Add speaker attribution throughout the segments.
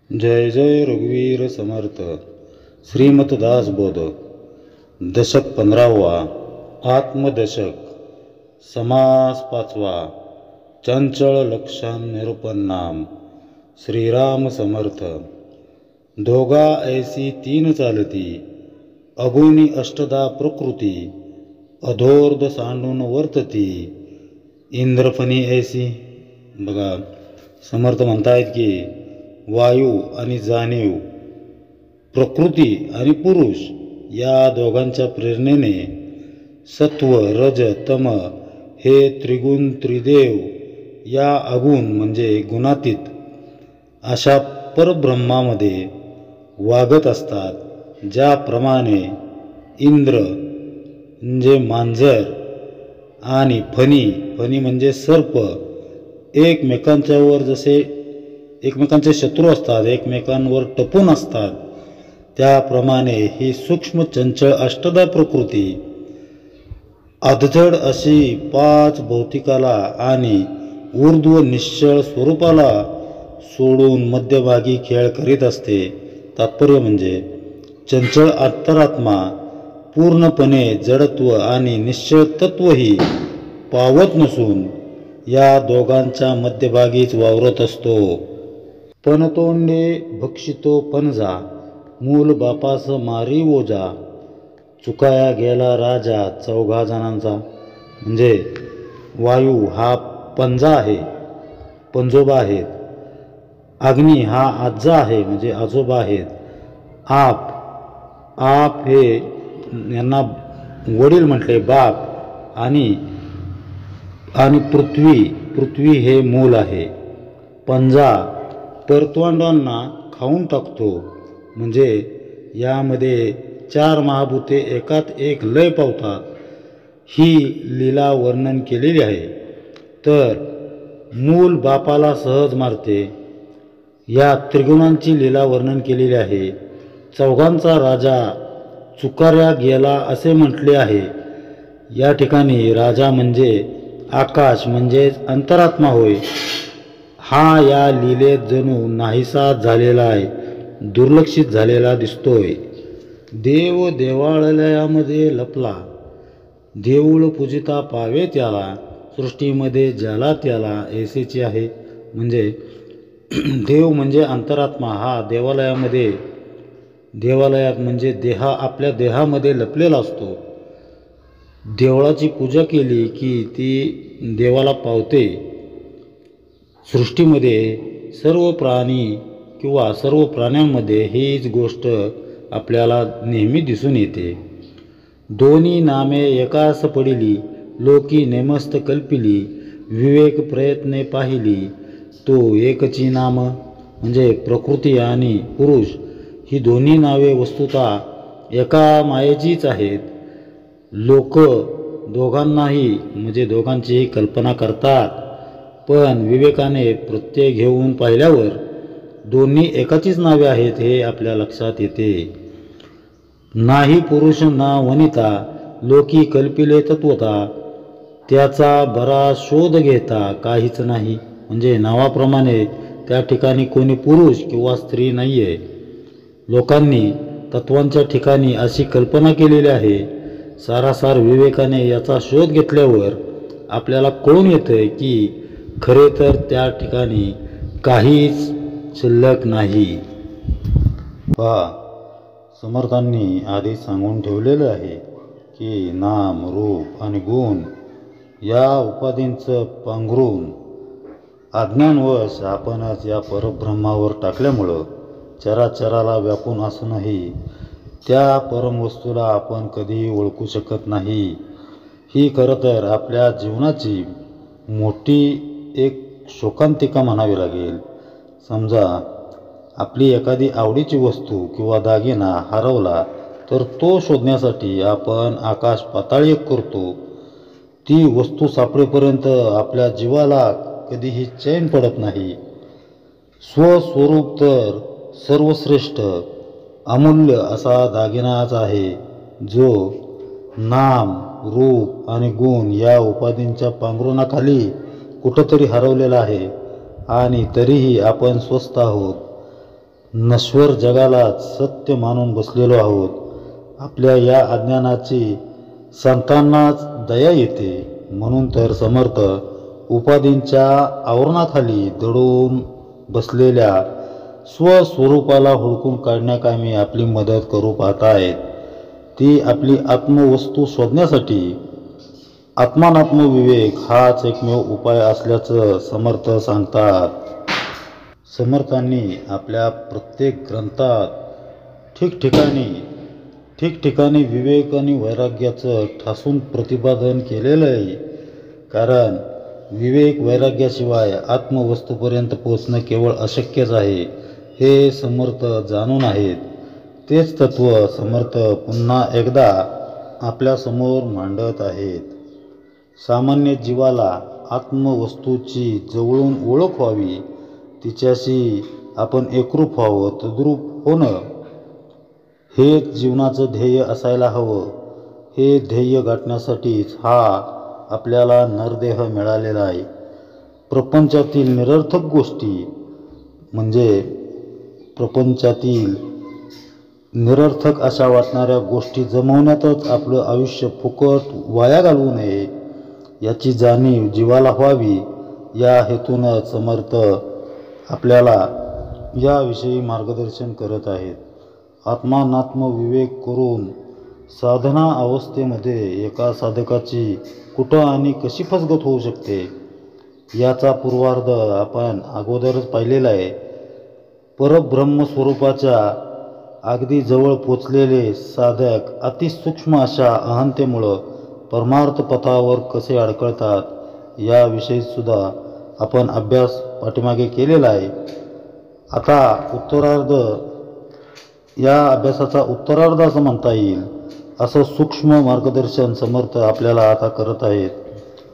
Speaker 1: जय जय रघुवीर समर्थ. श्रीमतदासबोध. दशक 15वा. आत्मदशक. समास 5वा. चंचल लक्षण निरूपण नाम. श्रीराम समर्थ. दोघा ऐसी तीन चालती, अगुणी अष्टदा प्रकृती, अधोर्ध सांडून वर्तती, इंद्रफणी ऐसी. बघा, समर्थ म्हणतायत की वायू आणि जाणीव, प्रकृती आणि पुरुष या दोघांच्या प्रेरणेने सत्व रज तम हे त्रिगुण त्रिदेव या अगुण म्हणजे गुणातीत अशा परब्रह्मामध्ये वागत असतात. ज्याप्रमाणे इंद्र म्हणजे मांजर आणि फणी म्हणजे सर्प एकमेकांचे शत्रू असतात, एकमेकांवर टपून असतात, त्याप्रमाणे ही सूक्ष्म चंचल अष्टदा प्रकृती अधजड अशी पाच भौतिकाला आणि ऊर्ध्व निश्चळ स्वरूपाला सोडून मध्यभागी खेळ करीत असते. तात्पर्य म्हणजे चंचल अंतरात्मा पूर्णपणे जडत्व आणि निश्चळ तत्वही पावत नसून या दोघांच्या मध्यभागीच वावरत असतो. पणतोंडे भक्षितो पणजा, मूल बापास मारी ओजा, चुकाया गेला राजा चौघा जणांचा. म्हणजे वायू हा पंजा आहे, पंजोबा आहेत. अग्नी हा आजा आहे, म्हणजे आजोबा आहेत. आप हे यांना वडील म्हटले, बाप. आणि पृथ्वी हे मूल आहे. पंजा परतोंडांना खाऊन टाकतो. म्हणजे यामध्ये चार महाभूते एकात एक लय पावतात. ही लीला वर्णन केलेली आहे. तर मूल बापाला सहज मारते. या त्रिगुणांची लीला वर्णन केलेली आहे. चौघांचा राजा चुकाऱ्या गेला असे म्हटले आहे. या ठिकाणी राजा म्हणजे आकाश म्हणजेच अंतरात्मा होय. हा या लीलेत जणू नाहीसा झालेला आहे, दुर्लक्षित झालेला दिसतोय. देव देवालयामध्ये लपला, देऊळ पूजिता पावे त्याला, सृष्टीमध्ये ज्याला त्याला ऐसेची आहे. म्हणजे देव म्हणजे अंतरात्मा हा देवालयात म्हणजे आपल्या देहामध्ये लपलेला असतो. देवळाची पूजा केली की ती देवाला पावते. सृष्टीमध्ये सर्व प्राणी किंवा सर्व प्राण्यांमध्ये हीच गोष्ट आपल्याला नेहमी दिसून येते. दोन्ही नामे एकास पडिली, लोकी नेमस्त कल्पिली, विवेक प्रयत्ने पाहिली, तो एकची नाम. म्हणजे प्रकृती आणि पुरुष ही दोन्ही नावे वस्तुतः एका मायेचीच आहेत. लोक दोघांनाही म्हणजे दोघांचीही कल्पना करतात, पण विवेकाने प्रत्यय घेऊन पाहिल्यावर दोन्ही एकाचीच नावे आहेत हे आपल्या लक्षात येते. नाही पुरुष ना वनिता, लोकी कल्पिले तत्वता, त्याचा बरा शोध घेता काहीच नाही. म्हणजे नावाप्रमाणे त्या ठिकाणी कोणी पुरुष किंवा स्त्री नाही आहे. लोकांनी तत्वांच्या ठिकाणी अशी कल्पना केलेली आहे. सारासार विवेकाने याचा शोध घेतल्यावर आपल्याला कळून येतं की खरे तर त्या ठिकाणी काहीच शिल्लक नाही. पहा, समर्थांनी आधी सांगून ठेवलेलं आहे की नाम रूप आणि गुण या उपाधींचं पांघरून अज्ञानवश आपणच या परब्रह्मावर टाकल्यामुळं चराचराला व्यापून असूनही त्या परमवस्तूला आपण कधी ओळखू शकत नाही. ही खरं तर आपल्या जीवनाची मोठी एक शोकांतिका म्हणावी लागेल. समजा आपली एखादी आवडीची वस्तू किंवा दागिना हरवला तर तो शोधण्यासाठी आपण आकाश पाताळ एक करतो. ती वस्तू सापडेपर्यंत आपल्या जीवाला कधीही चैन पडत नाही. स्वस्वरूप तर सर्वश्रेष्ठ अमूल्य असा दागिनाच आहे, जो नाम रूप आणि गुण या उपाधींच्या पांघरुणाखाली कुठंतरी हरवलेला आहे. आणि तरीही आपण स्वस्थ आहोत. नश्वर जगालाच सत्य मानून बसलेलो आहोत. आपल्या या अज्ञानाची संतांनाच दया येते. म्हणून तर समर्थ उपाधींच्या आवरणाखाली दडून बसलेल्या स्वस्वरूपाला हुडकून काढण्याकामी आपली मदत करू पाहत आहेत. ती आपली आत्मवस्तू शोधण्यासाठी आत्मानात्मविवेक हाच एकमेव उपाय असल्याचं समर्थ सांगतात. समर्थांनी आपल्या प्रत्येक ग्रंथात ठिकठिकाणी विवेक आणि वैराग्याचं ठासून प्रतिपादन केलेलं आहे. कारण विवेक वैराग्याशिवाय आत्मवस्तूपर्यंत पोचणं केवळ अशक्यच आहे हे समर्थ जाणून आहेत. तेच तत्त्व समर्थ पुन्हा एकदा आपल्यासमोर मांडत आहेत. सामान्य जीवाला आत्मवस्तूची जवळून ओळख व्हावी, तिच्याशी आपण एकरूप व्हावं, तद्रूप होणं हेच जीवनाचं ध्येय असायला हवं. हे ध्येय गाठण्यासाठीच हा आपल्याला नरदेह मिळालेला आहे. प्रपंचातील निरर्थक गोष्टी म्हणजे प्रपंचातील निरर्थक अशा वाटणाऱ्या गोष्टी जमवण्यातच आपलं आयुष्य फुकट वाया घालवू नये याची जाणीव जीवाला व्हावी. या हेतूनच समर्थ आपल्याला याविषयी मार्गदर्शन करत आहेत. आत्मानात्म विवेक करून साधना अवस्थेमध्ये एका साधकाची कुठं आणि कशी फसगत होऊ शकते याचा पूर्वार्ध आपण अगोदरच पाहिलेला आहे. परब्रह्म स्वरूपाच्या अगदी जवळ पोचलेले साधक अतिसूक्ष्म अशा अहंतेमुळं परमार्थ पथावर कसे अडकळतात याविषयी सुद्धा आपण अभ्यास पाठीमागे केलेला आहे. आता उत्तरार्ध या अभ्यासाचा उत्तरार्ध असं म्हणता येईल. असं सूक्ष्म मार्गदर्शन समर्थ आपल्याला आता करत आहेत.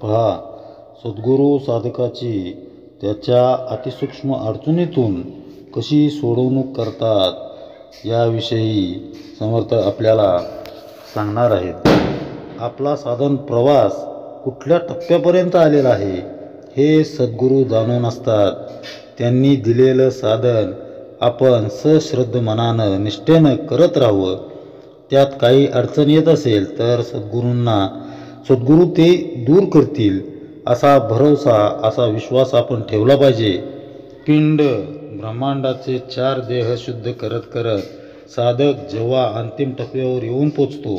Speaker 1: पहा, सद्गुरू साधकाची त्याच्या अतिसूक्ष्म अडचणीतून कशी सोडवणूक करतात याविषयी समर्थ आपल्याला सांगणार आहेत. आपला साधन प्रवास कुठल्या टप्प्यापर्यंत आलेला आहे हे सद्गुरू जाणून असतात. त्यांनी दिलेलं साधन आपण सश्रद्ध मनानं निष्ठेनं करत राहावं. त्यात काही अडचण येत असेल तर सद्गुरू ते दूर करतील असा भरवसा, असा विश्वास आपण ठेवला पाहिजे. पिंड ब्रह्मांडाचे 4 देह शुद्ध करत करत साधक जेव्हा अंतिम टप्प्यावर येऊन पोचतो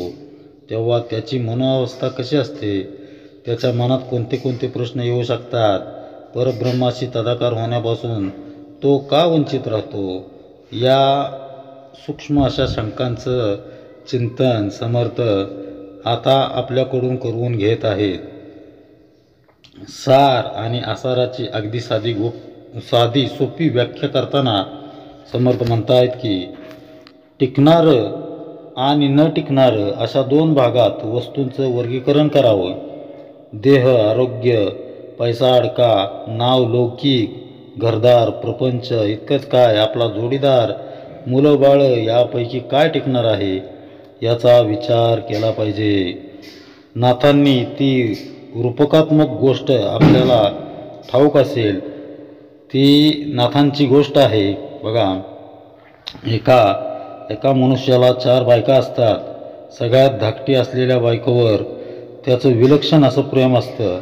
Speaker 1: तेव्हा त्याची मनोअवस्था कशी असते, त्याच्या मनात कोणते कोणते प्रश्न येऊ शकतात, परब्रह्माशी तदाकार होण्यापासून तो का वंचित राहतो, या सूक्ष्म अशा शंकांचं चिंतन समर्थ आता आपल्याकडून करून घेत आहेत. सार आणि आसाराची अगदी साधी सोपी व्याख्या करताना समर्थ म्हणतायत की टिकणारं आणि न टिकणारं अशा 2 भागात वस्तूंचं वर्गीकरण करावं. देह आरोग्य, पैसा अडका, नाव लौकिक, घरदार प्रपंच इतकंच काय, आपला जोडीदार, मुलं बाळ यापैकी काय टिकणार आहे याचा विचार केला पाहिजे. नाथांनी ती रूपकात्मक गोष्ट आपल्याला ठाऊक असेल. ती नाथांची गोष्ट आहे. बघा, एका मनुष्याला 4 बायका असतात. सगळ्यात धाकटी असलेल्या बायकोवर त्याचं विलक्षण असं प्रेम असतं.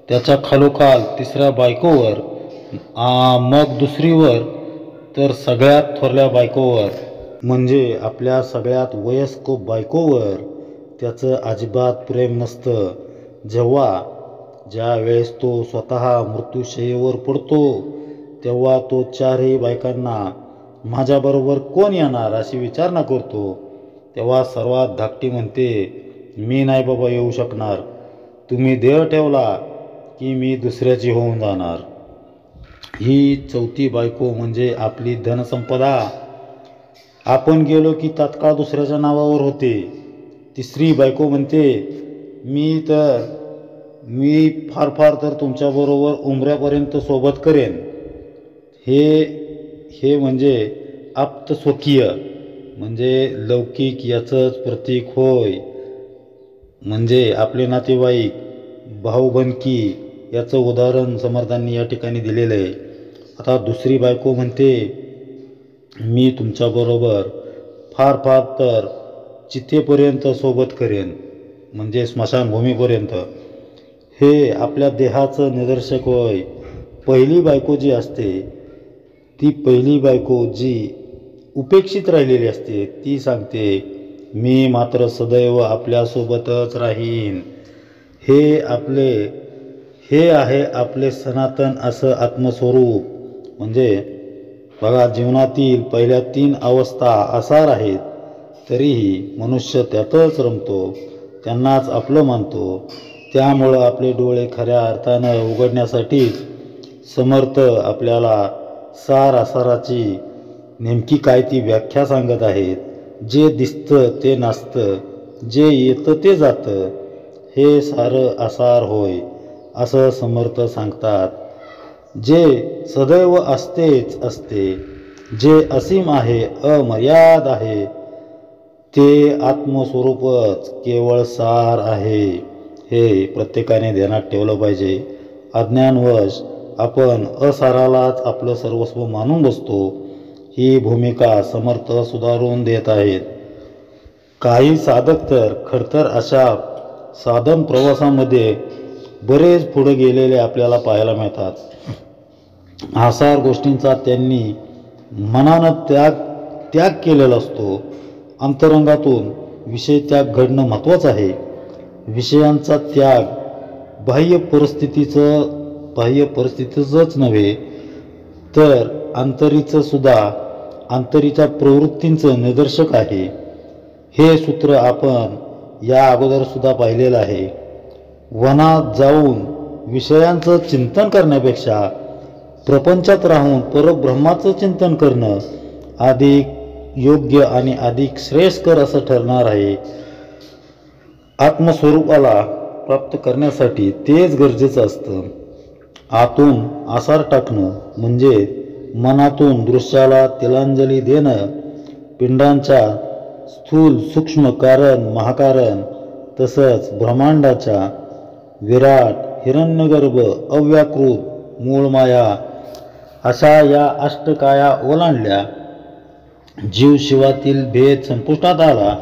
Speaker 1: त्याच्या खालोखाल 3ऱ्या बायकोवर, मग 2रीवर, तर सगळ्यात थोरल्या बायकोवर म्हणजे आपल्या सगळ्यात वयस्क बायकोवर त्याचं अजिबात प्रेम नसतं. ज्या वेळेस तो स्वतः मृत्यूशय्येवर पडतो तेव्हा तो 4ही बायकांना माझ्याबरोबर कोण येणार अशी विचारणा करतो. तेव्हा सर्वात धाकटी म्हणते, मी नाही बाबा येऊ शकणार, तुम्ही देह ठेवला की मी दुसऱ्याची होऊन जाणार. ही 4थी बायको म्हणजे आपली धनसंपदा. आपण गेलो की तात्काळ दुसऱ्याच्या नावावर होते. 3री बायको म्हणते, मी फार तर तुमच्याबरोबर उमऱ्यापर्यंत सोबत करेन. हे म्हणजे आप्त स्वकीय म्हणजे लौकिक याचंच प्रतीक होय. म्हणजे आपले नातेवाईक, भाऊबंदकी याचं उदाहरण समर्थांनी या ठिकाणी दिलेलं आहे. आता 2री बायको म्हणते, मी तुमच्याबरोबर फार फार तर चितेपर्यंत सोबत करेन, म्हणजे स्मशानभूमीपर्यंत. हे आपल्या देहाचं निदर्शक होय. पहिली बायको जी असते, ती पहिली बायको जी उपेक्षित राहिलेली असते, ती सांगते, मी मात्र सदैव आपल्यासोबतच राहीन. हे आहे आपले सनातन असं आत्मस्वरूप. म्हणजे बघा, जीवनातील पहिल्या 3 अवस्था आसार आहेत, तरीही मनुष्य त्यातच रमतो, त्यांनाच आपलं मानतो. त्यामुळं आपले डोळे खऱ्या अर्थानं उघडण्यासाठीच समर्थ आपल्याला सार आसाराची नेमकी काय ती व्याख्या सांगत आहेत. जे दिसतं ते नसतं, जे येतं ते जातं, हे सारं आसार होय, असं समर्थ सांगतात. जे सदैव असतेच असते, जे असीम आहे, अमर्याद आहे, ते आत्मस्वरूपच केवळ सार आहे. हे प्रत्येकाने ध्यानात ठेवलं पाहिजे. अज्ञानवश आपण असारालाच आपलं सर्वस्व मानून बसतो. ही भूमिका समर्थ सुधारून देत आहेत. काही साधक तर खडतर अशा साधन प्रवासामध्ये बरेच पुढे गेलेले आपल्याला पाहायला मिळतात. आसार गोष्टींचा त्यांनी मनानं त्याग केलेला असतो. अंतरंगातून विषय त्याग घडणं महत्त्वाचं आहे. विषयांचा त्याग बाह्य परिस्थितीचंच नव्हे, तर अंतरीच्या प्रवृत्तींचं निदर्शक आहे. हे सूत्र आपण या अगोदर सुद्धा पाहिलेलं आहे. वनात जाऊन विषयांचं चिंतन करण्यापेक्षा प्रपंचात राहून परब्रह्माचं चिंतन करणं अधिक योग्य आणि अधिक श्रेयस्कर असं ठरणार आहे. आत्मस्वरूपाला प्राप्त करण्यासाठी तेच गरजेचं असतं. आतून आसार टाकणं म्हणजे मनातून दृश्याला तिलांजली देणं. पिंडांच्या स्थूल सूक्ष्म कारण महाकारण, तसंच ब्रह्मांडाच्या विराट हिरण्यगर्भ अव्याकृत मूळमाया अशा या अष्टकाया ओलांडल्या. जीवशिवातील भेद संपुष्टात आला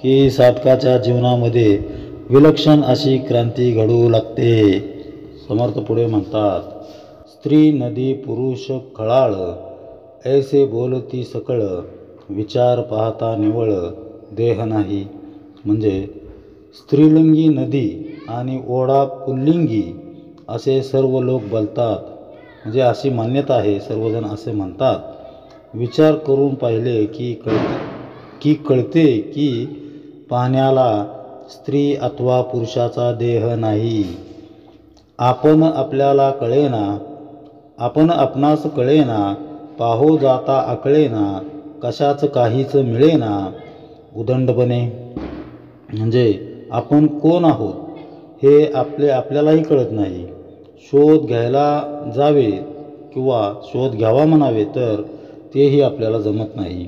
Speaker 1: की साधकाच्या जीवनामध्ये विलक्षण अशी क्रांती घडू लागते. समर्थ पुढे म्हणतात, स्त्री नदी पुरुष खळाळ, ऐसे बोलती सकळ, विचार पाहता निवळ, देह नाही. म्हणजे स्त्रीलिंगी नदी आणि ओढा पुल्लिंगी असे सर्व लोक बोलतात. म्हणजे अशी मान्यता आहे, सर्वजण असे म्हणतात. विचार करून पाहिले की कळते की पाहण्याला स्त्री अथवा पुरुषाचा देह नाही. आपण आपणास कळेना, पाहो जाता आकळेना, कशाच काहीच मिळेना उदंडपणे. म्हणजे आपण कोण आहोत हे आपल्यालाही कळत नाही. शोध घ्यायला जावे किंवा शोध घ्यावा म्हणावे तर तेही आपल्याला जमत नाही.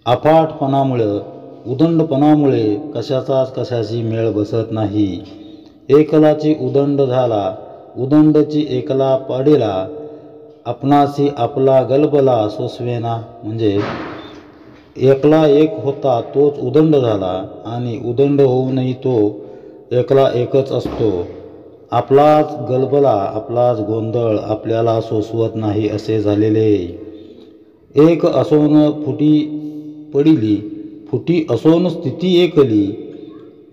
Speaker 1: अफाटपणामुळं उदंडपणामुळे कशाची मेळ बसत नाही. एकलाची उदंड झाला, उदंडची एकला पाडेला, आपणासी आपला गलबला सोसवेना. म्हणजे एकला एक होता तोच उदंड झाला आणि उदंड होऊनही तो एकला एकच असतो. आपलाच गलबला, आपलाच गोंधळ आपल्याला सोसवत नाही असे झालेले. एक असोन फुटी पडिली, फुटी असोन स्थिती एकली,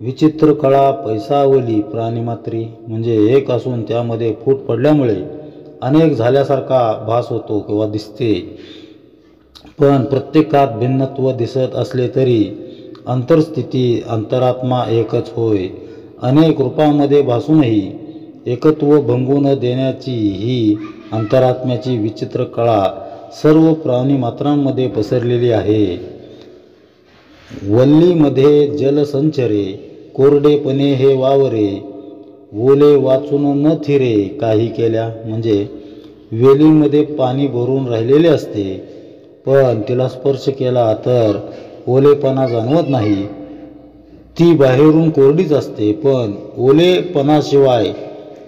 Speaker 1: विचित्र कळा पैसावली प्राणीमात्री. म्हणजे एक असून त्यामध्ये फूट पडल्यामुळे अनेक झाल्यासारखा भास होतो किंवा दिसते. पण प्रत्येकात भिन्नत्व दिसत असले तरी अंतरस्थिती अंतरात्मा एकच होय. अनेक रूपामध्ये भासूनही एकत्व भंगून देण्याची ही अंतरात्म्याची विचित्र कळा सर्व प्राणीमात्रांमध्ये पसरलेली आहे. वल्लीमध्ये जलसंचरे, कोरडेपणे हे वावरे, ओले वाचून न थिरे काही केल्या. म्हणजे वेलीमध्ये पाणी भरून राहिलेले असते, पण तिला स्पर्श केला तर ओलेपणा जाणवत नाही. ती बाहेरून कोरडीच असते, पण ओलेपणाशिवाय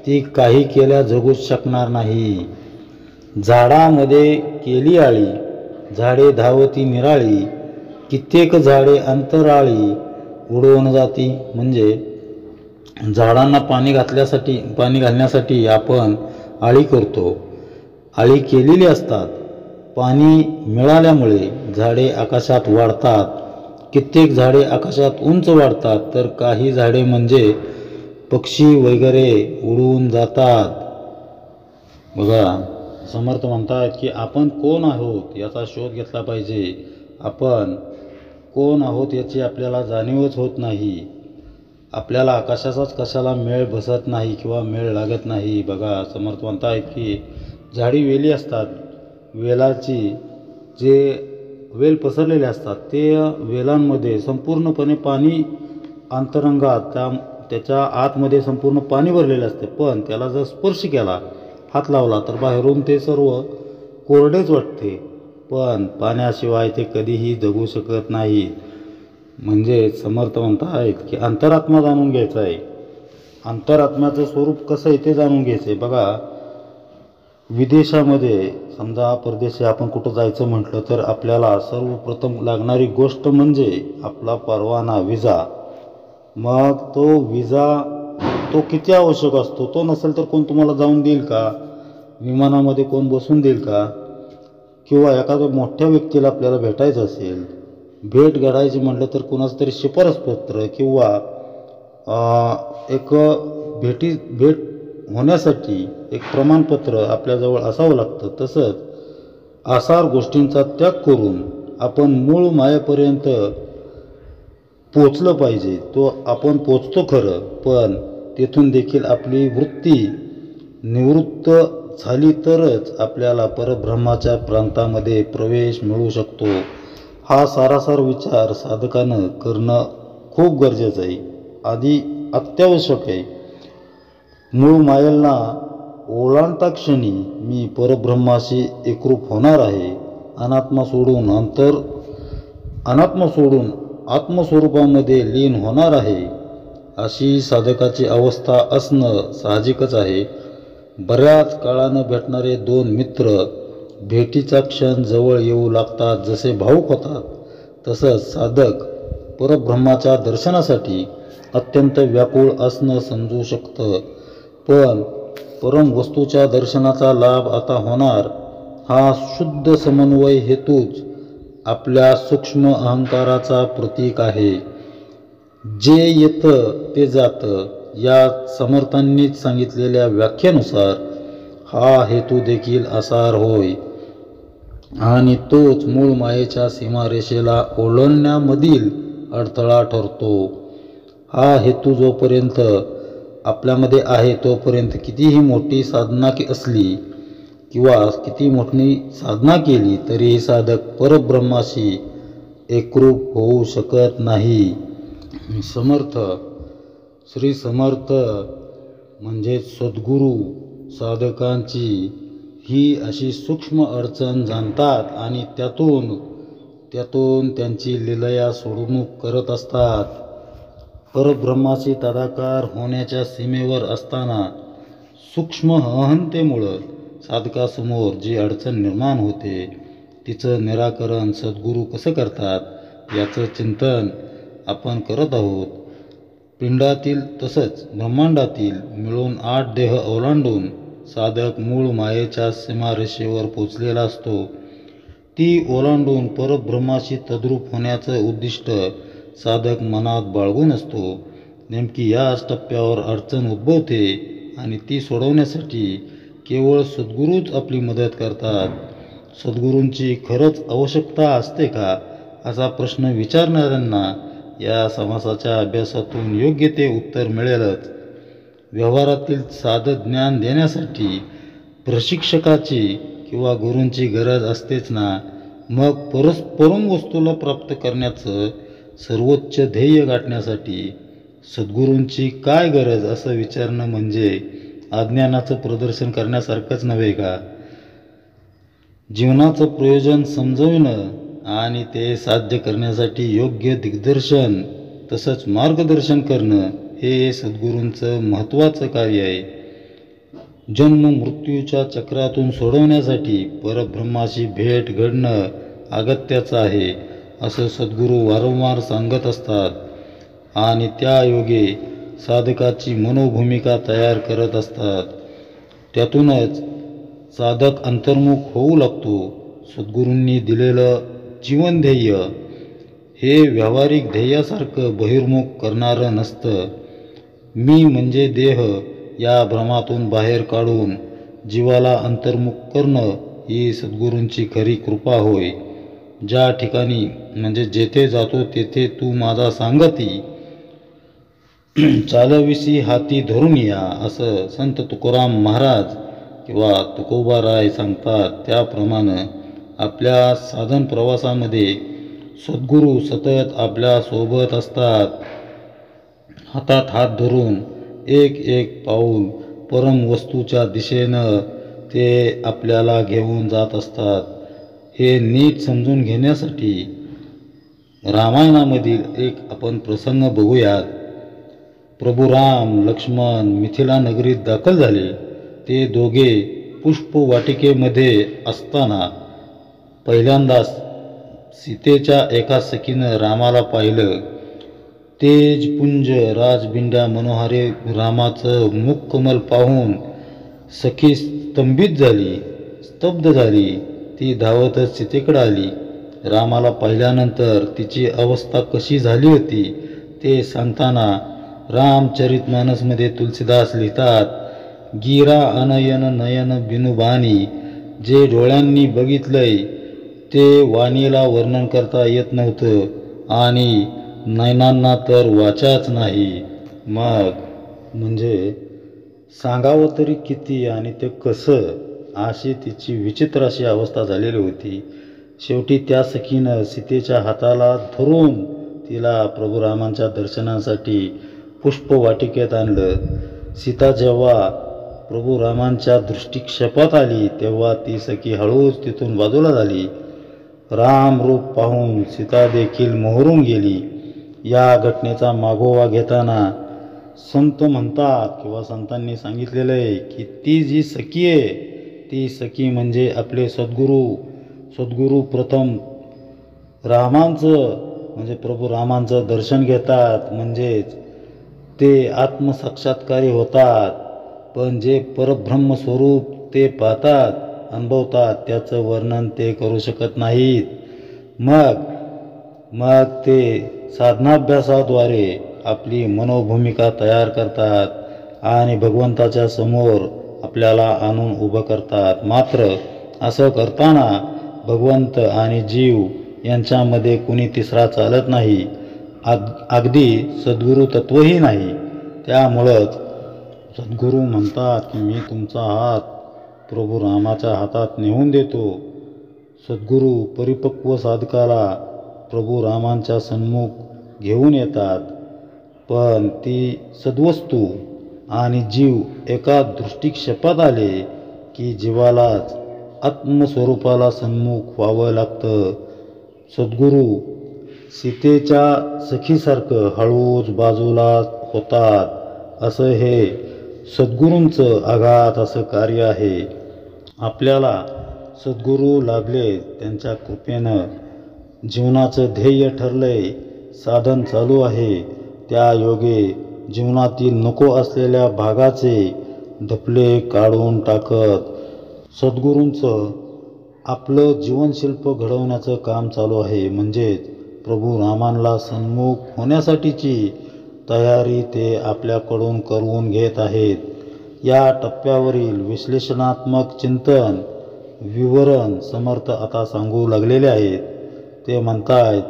Speaker 1: ती काही केल्या जगूच शकणार नाही. झाडामध्ये केली आळी, झाडे धावती निराळी, कित्येक झाडे अंतराळी उडवून जाती. म्हणजे झाडांना पाणी घालण्यासाठी आपण आळी करतो. आळी केलेली असतात. पाणी मिळाल्यामुळे झाडे आकाशात वाढतात. कित्येक झाडे आकाशात उंच वाढतात, तर काही झाडे म्हणजे पक्षी वगैरे उडून जातात. बघा, समर्थ म्हणतात की आपण कोण आहोत याचा शोध घेतला पाहिजे. आपण कोण आहोत याची आपल्याला जाणीवच होत नाही. आपल्याला आकाशाचाच कशाला मेळ बसत नाही किंवा मेळ लागत नाही. बघा, समर्थ म्हणतात की झाडी वेली असतात. वेलाची जे वेल पसरलेले असतात ते वेलांमध्ये संपूर्णपणे पाणी अंतरंगात त्याच्या आतमध्ये संपूर्ण पाणी भरलेले असते. पण त्याला जर स्पर्श केला, हात लावला, तर बाहेरून ते सर्व कोरडेच वाटते. पण पाण्याशिवाय ते कधीही जगू शकत नाही. म्हणजे समर्थ म्हणत आहेत की अंतरात्मा जाणून घ्यायचा आहे. अंतरात्म्याचं स्वरूप कसं आहे ते जाणून घ्यायचं आहे. बघा, विदेशामध्ये समजा परदेशी आपण कुठं जायचं म्हटलं तर आपल्याला सर्वप्रथम लागणारी गोष्ट म्हणजे आपला परवाना, विजा. मग तो विजा किती आवश्यक असतो. तो नसेल तर कोण तुम्हाला जाऊन देईल का? विमानामध्ये कोण बसून देईल का? किंवा एखाद्या मोठ्या व्यक्तीला आपल्याला भेटायचं असेल, भेट घडायची म्हटलं तर कुणाचं तरी शिफारसपत्र किंवा एक भेट होण्यासाठी एक प्रमाणपत्र आपल्याजवळ असावं लागतं. तसंच आसार गोष्टींचा त्याग करून आपण मूळ मायेपर्यंत पोचलं पाहिजे. आपण पोचतो खरं, पण तेथून देखील आपली वृत्ती निवृत्त झाली तरच आपल्याला परब्रह्माच्या प्रांतामध्ये प्रवेश मिळू शकतो. हा सारासार विचार साधकानं करणं खूप गरजेचं आहे, आधी अत्यावश्यक आहे. मूळ मायेला ओलांडता क्षणी मी परब्रह्माशी एकरूप होणार आहे. अनात्मा सोडून आत्मस्वरूपामध्ये लीन होणार आहे. अशी साधकाची अवस्था असणं साहजिकच आहे. बऱ्याच काळानं भेटणारे दोन मित्र भेटीचा क्षण जवळ येऊ लागतात. जसे भाऊक होतात, तसंच साधक परब्रह्माच्या दर्शनासाठी अत्यंत व्याकुळ असणं समजू शकतं. पण परम वस्तूच्या दर्शनाचा लाभ आता होणार हा शुद्ध समन्वय हेतूच आपल्या सूक्ष्म अहंकाराचा प्रतीक आहे. जे येतं ते जातं या समर्थांनीच सांगितलेल्या व्याख्येनुसार हा हेतू देखील आसार होय आणि तोच मूळ मायेच्या सीमारेषेला ओलांडण्यामधील अडथळा ठरतो. हा हेतू जोपर्यंत आपल्यामध्ये आहे तोपर्यंत कितीही मोठी साधना असली किंवा किती मोठी साधना केली तरीही साधक परब्रह्माशी एकरूप होऊ शकत नाही. श्री समर्थ म्हणजे सद्गुरू साधकांची ही अशी सूक्ष्म अडचण जाणतात आणि त्यातून त्यांची लीलया सोडवणूक करत असतात. परब्रह्माशी तदाकार होण्याच्या सीमेवर असताना सूक्ष्म अहंतेमुळं साधकासमोर जी अडचण निर्माण होते तिचं निराकरण सद्गुरू कसं करतात याचं चिंतन आपण करत आहोत. पिंडातील तसंच ब्रह्मांडातील मिळून 8 देह ओलांडून साधक मूळ मायेच्या सीमारेषेवर पोचलेला असतो. ती ओलांडून परब्रह्माशी तद्रूप होण्याचं उद्दिष्ट साधक मनात बाळगून असतो. नेमकी याच टप्प्यावर अडचण उद्भवते आणि ती सोडवण्यासाठी केवळ सद्गुरूच आपली मदत करतात. सद्गुरूंची खरंच आवश्यकता असते का असा प्रश्न विचारणाऱ्यांना या समासाच्या अभ्यासातून योग्य ते उत्तर मिळेलच. व्यवहारातील साधक ज्ञान देण्यासाठी प्रशिक्षकाची किंवा गुरूंची गरज असतेच ना. मग परम वस्तूला प्राप्त करण्याचं सर्वोच्च ध्येय गाठण्यासाठी सद्गुरूंची काय गरज असं विचारणं म्हणजे अज्ञानाचं प्रदर्शन करण्यासारखंच नव्हे का? जीवनाचं प्रयोजन समजविणं आणि ते साध्य करण्यासाठी योग्य दिग्दर्शन तसंच मार्गदर्शन करणं हे सद्गुरूंचं महत्त्वाचं कार्य आहे. जन्म मृत्यूच्या चक्रातून सोडवण्यासाठी परब्रह्माशी भेट घडणं अगत्याचं आहे असं सद्गुरू वारंवार सांगत असतात आणि त्या योगे साधकाची मनोभूमिका तयार करत असतात. त्यातूनच साधक अंतर्मुख होऊ लागतो. सद्गुरूंनी दिलेलं जीवनध्येय हे व्यावहारिक ध्येयासारखं बहिर्मुख करणारं नसतं. मी म्हणजे देह या भ्रमातून बाहेर काढून जीवाला अंतर्मुख करणं ही सद्गुरूंची खरी कृपा होय. ज्या ठिकाणी म्हणजे जेथे जातो तेथे तू माझा सांगती चालविसी हाती धरून या असं संत तुकाराम महाराज किंवा तुकोबाराय सांगतात. त्याप्रमाणे आपल्या साधन प्रवासामध्ये सद्गुरू सतत आपल्या सोबत असतात. हातात हात धरून एक एक पाऊल परम वस्तूच्या दिशेनं ते आपल्याला घेऊन जात असतात. हे नीट समजून घेण्यासाठी रामायणामधील एक आपण प्रसंग बघूयात. प्रभू राम लक्ष्मण मिथिला नगरीत दाखल झाले. ते दोघे पुष्पवाटिकेमध्ये असताना पहिल्यांदा सीतेच्या एका सखीनं रामाला पाहिलं. तेजपुंज राजबिंड्या मनोहारे रामाचं मुखकमल पाहून सखी स्तब्ध झाली. ती धावतच सीतेकडे आली. रामाला पाहिल्यानंतर तिची अवस्था कशी झाली होती ते सांगताना रामचरितमानसमध्ये तुलसीदास लिहितात, गिरा अनयन नयन बिनुबानी. जे डोळ्यांनी बघितलंय ते वाणीला वर्णन करता येत नव्हतं आणि नयनांना तर वाचाच नाही. मग म्हणजे सांगावं तरी किती आणि ते कसं, अशी तिची विचित्र अशी अवस्था झालेली होती. शेवटी त्या सखीनं सीतेच्या हाताला धरून तिला प्रभू रामांच्या दर्शनासाठी पुष्पवाटिकेत आणलं. सीता जेव्हा प्रभू रामांच्या दृष्टिक्षेपात आली तेव्हा ती सखी हळूच तिथून बाजूला झाली. राम रूप पाहून सीता देखील मोहरून गेली. या घटनेचा मागोवा घेताना संत म्हणतात किंवा संतांनी सांगितलेलं आहे की ती जी सखी आहे ती सखी म्हणजे आपले सद्गुरू प्रथम रामांचं म्हणजे प्रभू रामांचं दर्शन घेतात, म्हणजेच ते आत्मसाक्षात्कारी होतात. पण जे परब्रह्म स्वरूप ते पाहतात अनुभवतात त्याचं वर्णन ते करू शकत नाहीत. मग ते साधनाभ्यासाद्वारे आपली मनोभूमिका तयार करतात आणि भगवंताच्या समोर आपल्याला आणून उभं करतात. मात्र असं करताना भगवंत आणि जीव यांच्यामध्ये कुणी तिसरा चालत नाही, अगदी सद्गुरू तत्वही नाही. त्यामुळंच सद्गुरू म्हणतात की मी तुमचा हात प्रभू रामाच्या हातात नेऊन देतो. सद्गुरू परिपक्व साधकाला प्रभू रामांच्या सन्मुख घेऊन येतात. पण ती सद्वस्तू आणि जीव एका दृष्टिक्षेपात आले की जीवालाच आत्मस्वरूपाला सन्मुख व्हावं लागतं. सद्गुरू सीतेच्या सखीसारखं हळूच बाजूला होतात. असं हे सद्गुरूंचं अगाध असं कार्य आहे. आपल्याला सद्गुरू लाभले, त्यांच्या कृपेनं जीवनाचं ध्येय ठरलंय, साधन चालू आहे. त्या योगे जीवनातील नको असलेल्या भागाचे धपले काढून टाकत सद्गुरूंचं आपलं जीवनशिल्प घडवण्याचं काम चालू आहे. म्हणजेच प्रभू रामांना सन्मुख होण्यासाठीची तयारी ते आपल्याकडून करून घेत आहेत. या टप्प्यावरील विश्लेषणात्मक चिंतन विवरण समर्थ आता सांगू लागलेले आहेत. ते म्हणतायत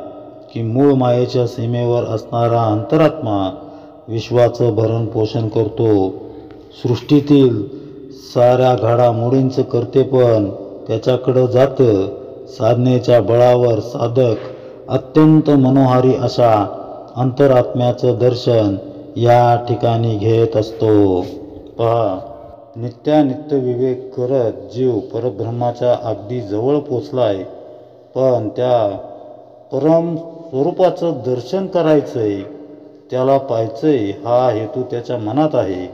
Speaker 1: की मूळ मायेच्या सीमेवर असणारा अंतरात्मा विश्वाचं भरण पोषण करतो. सृष्टीतील साऱ्या घडामोडींचं कर्तेपण त्याच्याकडं जातं. साधनेच्या बळावर साधक अत्यंत मनोहारी अशा अंतरात्म्याचं दर्शन या ठिकाणी घेत असतो. पहा, नित्यानित्य विवेक करत जीव परब्रह्माच्या अगदी जवळ पोचलाय. पण त्या परम स्वरूपाचं दर्शन करायचंय, त्याला पाहायचंय, हा हेतू त्याच्या मनात आहे.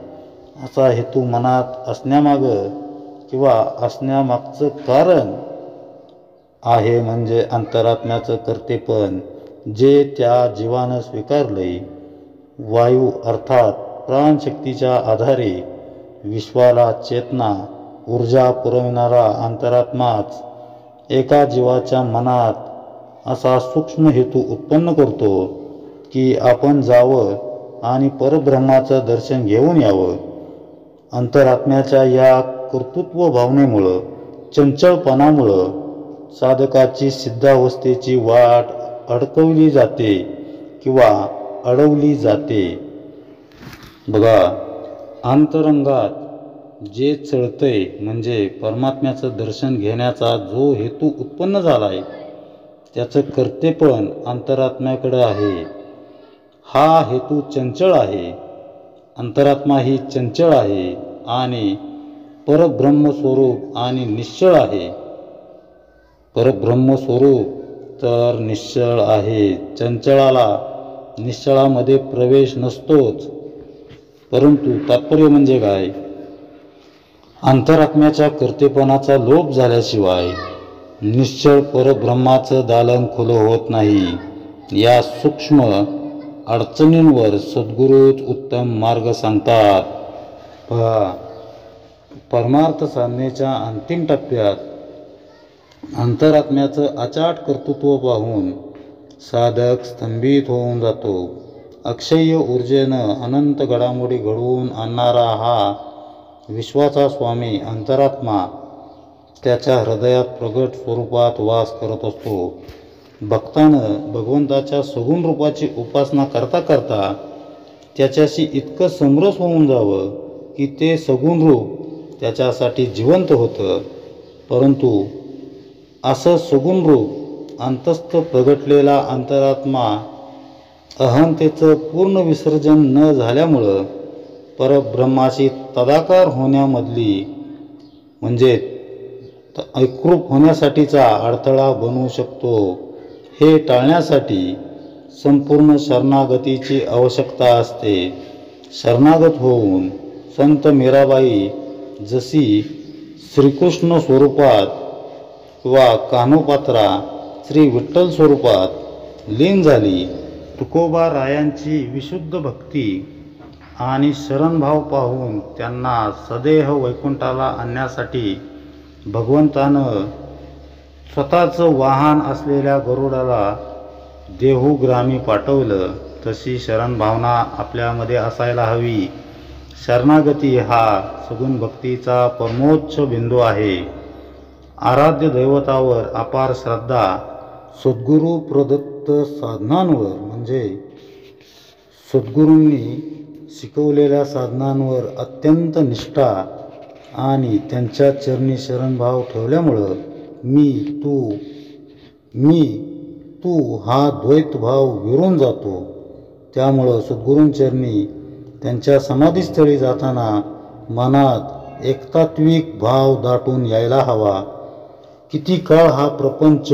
Speaker 1: असा हेतू मनात असण्यामागं किंवा असण्यामागचं कारण आहे म्हणजे अंतरात्म्याचं कर्तेपण जे त्या जीवानं स्वीकारलंय. वायू अर्थात प्राणशक्तीच्या आधारे विश्वाला चेतना ऊर्जा पुरविणारा अंतरात्माच एका जीवाच्या मनात असा सूक्ष्म हेतू उत्पन्न करतो की आपण जावं आणि परब्रह्माचं दर्शन घेऊन यावं. अंतरात्म्याच्या या कर्तृत्व भावनेमुळं, चंचलपणामुळं साधकाची सिद्धावस्थेची वाट अडकवली जाते किंवा अडवली जाते. बघा, अंतरंगात जे चळतंय म्हणजे परमात्म्याचं दर्शन घेण्याचा जो हेतू उत्पन्न झालाय त्याचं कर्तेपण अंतरात्म्याकडे आहे. हा हेतू चंचल आहे. अंतरात्मा ही चंचल आहे आणि परब्रह्मस्वरूप आणि निश्चळ आहे. परब्रह्मस्वरूप तर निश्चळ आहे. चंचळाला निश्चळामध्ये प्रवेश नसतोच. परंतु तात्पर्य म्हणजे काय? अंतरात्म्याच्या कर्तेपणाचा लोप झाल्याशिवाय निश्चळ परब्रह्माचं दालन खुलं होत नाही. या सूक्ष्म अडचणींवर सद्गुरूच उत्तम मार्ग सांगतात. परमार्थ साधनेच्या अंतिम टप्प्यात अंतरात्म्याचं अचाट कर्तृत्व पाहून साधक स्तंभित होऊन जातो. अक्षय्य ऊर्जेनं अनंत घडामोडी घडवून आणणारा हा विश्वाचा स्वामी अंतरात्मा त्याच्या हृदयात प्रगट स्वरूपात वास करत असतो. भक्तानं भगवंताच्या सगुण रूपाची उपासना करता करता त्याच्याशी इतकं समरस होऊन जावं की ते सगुण रूप त्याच्यासाठी जिवंत होतं. परंतु असं सगुण रूप अंतस्थ प्रगटलेला अंतरात्मा अहंतेचं पूर्ण विसर्जन न झाल्यामुळं परब्रह्माशी तदाकार होण्यामधली म्हणजे एकरूप होण्यासाठीचा अडथळा बनू शकतो. हे टाळण्यासाठी संपूर्ण शरणागतीची आवश्यकता असते. शरणागत होऊन संत मीराबाई जशी श्रीकृष्ण स्वरूपात किंवा कान्होपात्रा श्री विठ्ठल स्वरूपात लीन झाली, तुकोबा रायांची विशुद्ध भक्ती आणि शरणभाव पाहून त्यांना सदेह वैकुंठाला आणण्यासाठी भगवंतानं स्वतःचं वाहन असलेल्या गरुडाला देहुग्रामी पाठवलं, तशी शरणभावना आपल्यामध्ये असायला हवी. शरणागती हा सगुण भक्तीचा परमोच्च बिंदू आहे. आराध्य दैवतावर अपार श्रद्धा, सद्गुरू प्रदत्त साधनांवर म्हणजे सद्गुरूंनी शिकवलेल्या साधनांवर अत्यंत निष्ठा आणि त्यांच्या चरणी शरणभाव ठेवल्यामुळं मी तू हा द्वैतभाव विरून जातो. त्यामुळं सद्गुरूंचरणी त्यांच्या समाधीस्थळी जाताना मनात एकतात्विक भाव दाटून यायला हवा. किती काळ हा प्रपंच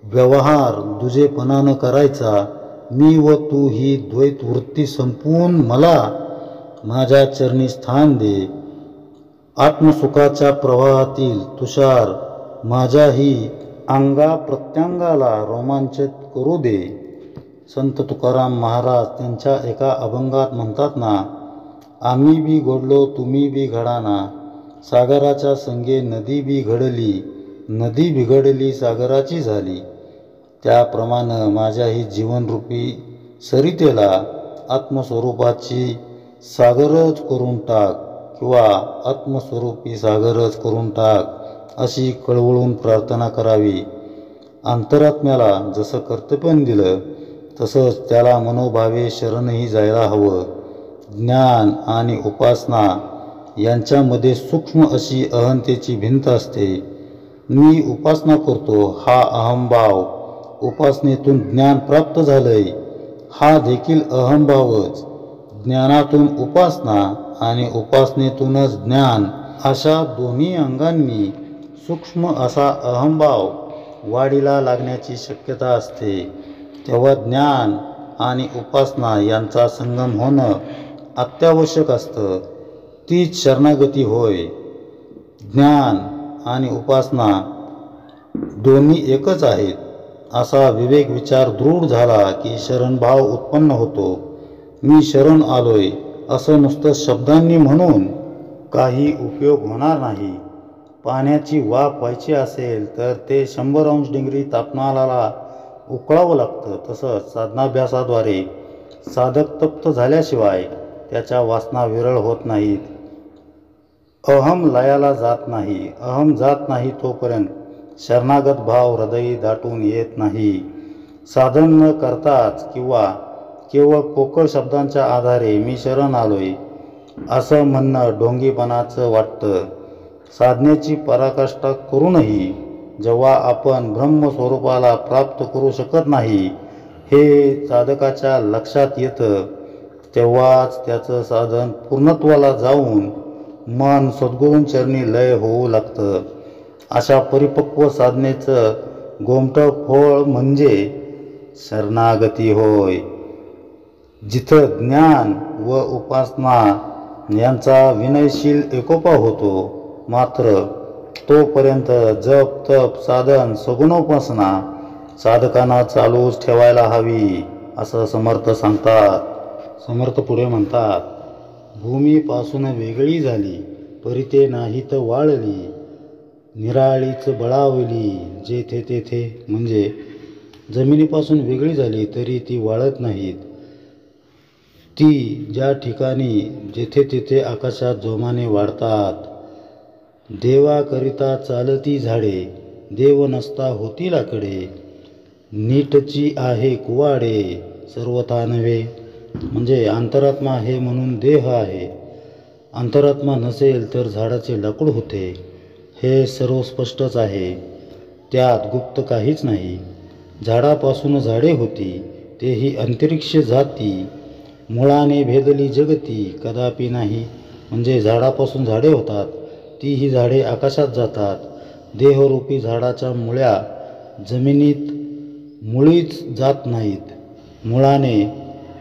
Speaker 1: व्यवहार दुजेपणानं करायचा? मी व तू ही द्वैतवृत्ती संपवून मला माझ्या चरणी स्थान दे. आत्मसुखाच्या प्रवाहातील तुषार माझ्याही अंगा प्रत्यंगाला रोमांचित करू दे. संत तुकाराम महाराज त्यांच्या एका अभंगात म्हणतात ना, आम्ही बी घडलो तुम्ही बी घडाना, सागराच्या संगे नदी बी घडली, नदी बिघडली सागराची झाली. त्याप्रमाणे माझ्याही जीवनरूपी सरितेला आत्मस्वरूपाची सागरच करून टाक किंवा आत्मस्वरूपी सागरच करून टाक, अशी कळवळून प्रार्थना करावी. अंतरात्म्याला जसं कर्तव्य दिलं तसंच त्याला मनोभावे शरणही जायला हवं. ज्ञान आणि उपासना यांच्यामध्ये सूक्ष्म अशी अहंतेची भिंत असते. मी उपासना करतो हा अहंभाव, उपासनेतून ज्ञान प्राप्त झालंय हा देखील अहंभावच. ज्ञानातून उपासना आणि उपासनेतूनच ज्ञान अशा दोन्ही अंगांनी सूक्ष्म असा अहंभाव वाढीला लागण्याची शक्यता असते. तेव्हा ज्ञान आणि उपासना यांचा संगम होणं अत्यावश्यक असतं. तीच शरणागती होय. ज्ञान आणि उपासना दोन्ही एकच आहेत असा विवेक विचार दृढ झाला की शरणभाव उत्पन्न होतो. मी शरण आलोय असं नुसतं शब्दांनी म्हणून काही उपयोग होणार नाही. पाण्याची वाफ व्हायची असेल तर ते 100° तापमानाला उकळावं लागतं. तसंच साधनाभ्यासाद्वारे साधक तप्त झाल्याशिवाय त्याच्या वासना विरळ होत नाहीत. अहम लयाला जात नाही. अहम जात नाही तोपर्यंत शरणागत भाव हृदयी दाटून येत नाही. साधन न करताच किंवा केवळ पोकळ शब्दांच्या आधारे मी शरण आलोय असं म्हणणं ढोंगीपणाचं वाटतं. साधनेची पराकाष्ठा करूनही जेव्हा आपण ब्रह्मस्वरूपाला प्राप्त करू शकत नाही हे साधकाच्या लक्षात येतं तेव्हाच त्याचं साधन पूर्णत्वाला जाऊन मन सद्गुरूंचरणी लय होऊ लागतं. अशा परिपक्व साधनेचं गोमटं फळ म्हणजे शरणागती होय. जिथं ज्ञान व उपासना यांचा विनयशील एकोपा होतो. मात्र तोपर्यंत जप तप साधन सगुणोपासना साधकांना चालूच ठेवायला हवी असं समर्थ सांगतात. समर्थ पुढे म्हणतात, भूमीपासून वेगळी झाली परिते नाहीत वाळली, निराळीच बळावली जेथे तेथे. म्हणजे जमिनीपासून वेगळी झाली तरी ती वाळत नाहीत. ती ज्या ठिकाणी जेथे तेथे आकाशात जोमाने वाढतात. देवाकरिता चालती झाडे देव नसता होती लाकडे, नीटची आहे कुवाडे सर्वथा नव्हे. म्हणजे अंतरात्मा आहे म्हणून देह आहे. अंतरात्मा नसेल तर झाडाचे लाकूड होते. हे सर्व स्पष्टच आहे. त्यात गुप्त काहीच नाही. झाडापासून झाडे होती तेही अंतरिक्ष जाती, मुळाने भेदली जगती कदापि नाही. म्हणजे झाडापासून झाडे होतात, ती ही झाडे आकाशात जातात. देहरूपी झाडाच्या मुळ्या जमिनीत मुळीच जात नाहीत. मुळाने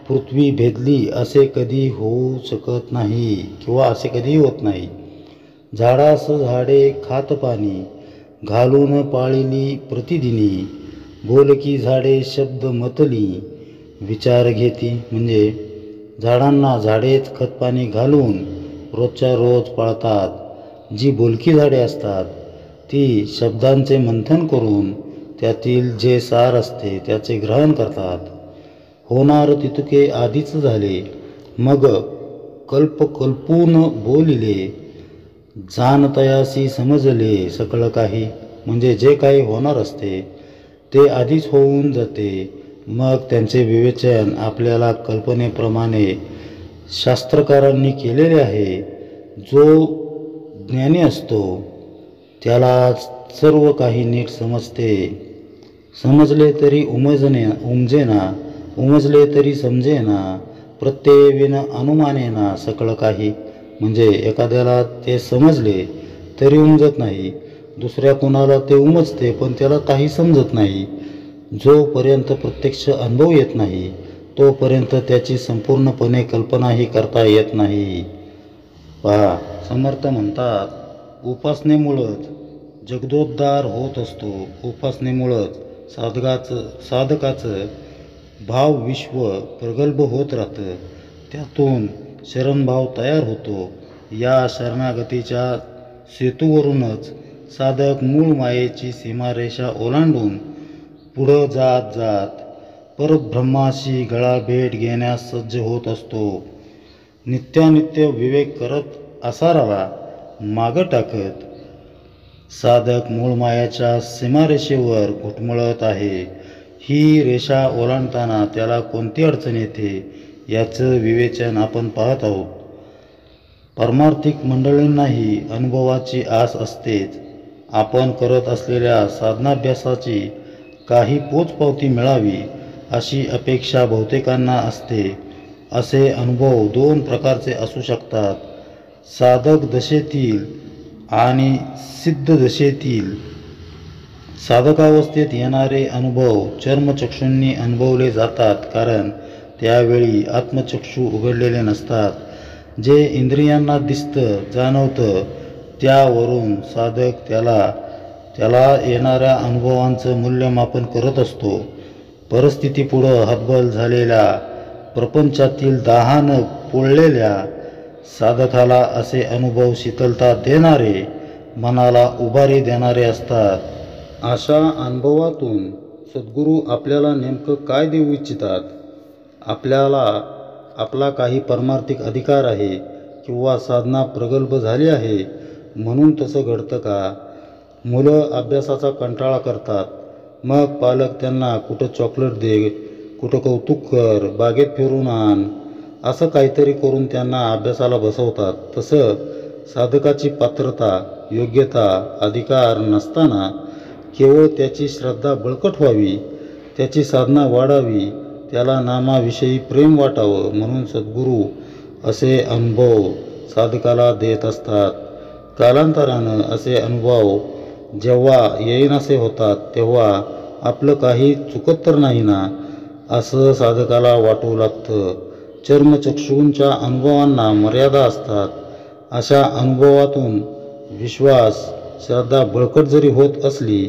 Speaker 1: पृथ्वी भेदली असे कधी होऊ शकत नाही किंवा असे कधी होत नाही. झाडास झाडे खात पाणी घालून पाळिली प्रतिदिनी, बोलकी झाडे शब्द मतली विचार घेती. म्हणजे झाडांना झाडेच खतपाणी घालून रोजच्या रोज पाळतात. जी बोलकी झाडे असतात ती शब्दांचे मंथन करून त्यातील जे सार असते त्याचे ग्रहण करतात. होणार तितके आधीच झाले मग कल्पून बोलिले, जाणतयासी समजले सकळ काही. म्हणजे जे काही होणार असते ते आधीच होऊन जाते, मग त्यांचे विवेचन आपल्याला कल्पनेप्रमाणे शास्त्रकारांनी केलेले आहे. जो ज्ञानी असतो त्याला सर्व काही नीट समजते. समजले तरी उमजेना, उमजले तरी समजेना, प्रत्ययविन अनुमानेना सकळ काही. म्हणजे एखाद्याला ते समजले तरी उमजत नाही, दुसऱ्या कोणाला ते उमजते पण त्याला काही समजत नाही. जोपर्यंत प्रत्यक्ष अनुभव येत नाही तोपर्यंत त्याची संपूर्णपणे कल्पनाही करता येत नाही. पहा, समर्थ म्हणतात, उपासनेमुळंच जगदोद्धार होत असतो. उपासनेमुळंच साधकाचं भावविश्व प्रगल्भ होत राहतं. त्यातून शरणभाव तयार होतो. या शरणागतीच्या सेतूवरूनच साधक मूळ मायेची सीमारेषा ओलांडून पुढं जात जात परब्रह्माशी गळा भेट घेण्यास सज्ज होत असतो. नित्यानित्य विवेक करत आसाराला मागं टाकत साधक मूळ मायाच्या सीमारेषेवर घुटमळत आहे. ही रेषा ओलांडताना त्याला कोणती अडचण येते याचं विवेचन आपण पाहत आहोत. पारमार्थिक मंडळींनाही अनुभवाची आस असतेच. आपण करत असलेल्या साधनाभ्यासाची काही पोचपावती मिळावी अशी अपेक्षा बहुतेकांना असते. असे अनुभव दोन प्रकारचे असू शकतात, साधक दशेतील आणि सिद्ध दशेतील. साधकावस्थेत येणारे अनुभव चर्मचक्षूंनी अनुभवले जातात, कारण त्यावेळी आत्मचक्षू उघडलेले नसतात. जे इंद्रियांना दिसतं जाणवतं त्यावरून साधक त्याला त्याला येणाऱ्या अनुभवांचं मूल्यमापन करत असतो. परिस्थितीपुढं हतबल झालेल्या प्रपंचातील दाहानं पोळलेल्या साधकाला असे अनुभव शीतलता देणारे, मनाला उभारी देणारे असतात. अशा अनुभवातून सद्गुरू आपल्याला नेमकं काय देऊ इच्छितात? आपल्याला आपला काही परमार्थिक अधिकार आहे किंवा साधना प्रगल्भ झाली आहे म्हणून तसं घडतं का? मुलं अभ्यासाचा कंटाळा करतात, मग पालक त्यांना कुठं चॉकलेट दे, कुठं कौतुक कर, बागेत फिरून आण, असं काहीतरी करून त्यांना अभ्यासाला बसवतात. तसं साधकाची पात्रता, योग्यता, अधिकार नसताना केवळ त्याची श्रद्धा बळकट व्हावी, त्याची साधना वाढावी, त्याला नामाविषयी प्रेम वाटावं म्हणून सद्गुरू असे अनुभव साधकाला देत असतात. कालांतरानं असे अनुभव जेव्हा येईनासे होतात तेव्हा आपलं काही चुकत तर नाही ना, असं साधकाला वाटू लागतं. चर्मचक्षूंच्या अनुभवांना मर्यादा असतात. अशा अनुभवातून विश्वास, श्रद्धा बळकट जरी होत असली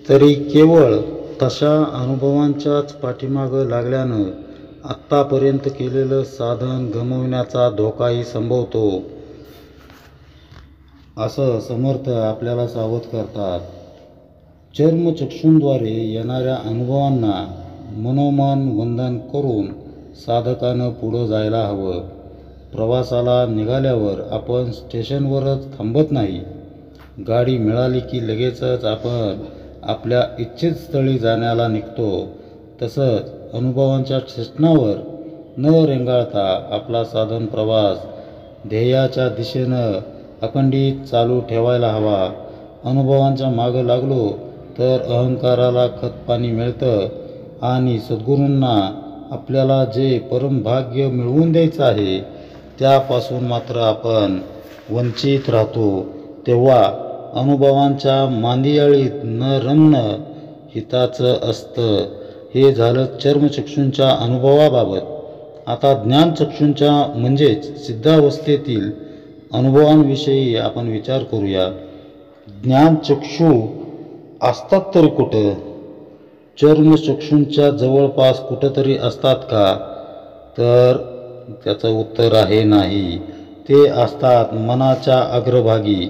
Speaker 1: तरी केवळ तशा अनुभवांच्याच पाठीमागं लागल्यानं आत्तापर्यंत केलेलं साधन गमावण्याचा धोकाही संभवतो, असं समर्थ आपल्याला सावध करतात. चर्मचक्षूंद्वारे येणाऱ्या अनुभवांना मनोमन वंदन करून साधकानं पुढं जायला हवं. प्रवासाला निघाल्यावर आपण स्टेशनवरच थांबत नाही. गाडी मिळाली की लगेचच आपण आपल्या इच्छित स्थळी जाण्याला निघतो. तसंच अनुभवांच्या स्टेशनावर न रेंगाळता आपला साधन प्रवास ध्येयाच्या दिशेनं अखंडित चालू ठेवायला हवा. अनुभवांच्या मागं लागलो तर अहंकाराला खतपाणी मिळतं आणि सद्गुरूंना आपल्याला जे परमभाग्य मिळवून द्यायचं आहे त्यापासून मात्र आपण वंचित राहतो. तेव्हा अनुभवांच्या मांदियाळीत न रमणं हिताचं असतं. हे झालं चर्मचक्षूंच्या अनुभवाबाबत. आता ज्ञानचक्षूंच्या म्हणजेच सिद्धावस्थेतील अनुभवांविषयी आपण विचार करूया. ज्ञानचक्षू असतात तरी कुठं? चर्मचक्षूंच्या जवळपास कुठंतरी असतात का? तर त्याचं उत्तर आहे नाही. ते असतात मनाच्या अग्रभागी.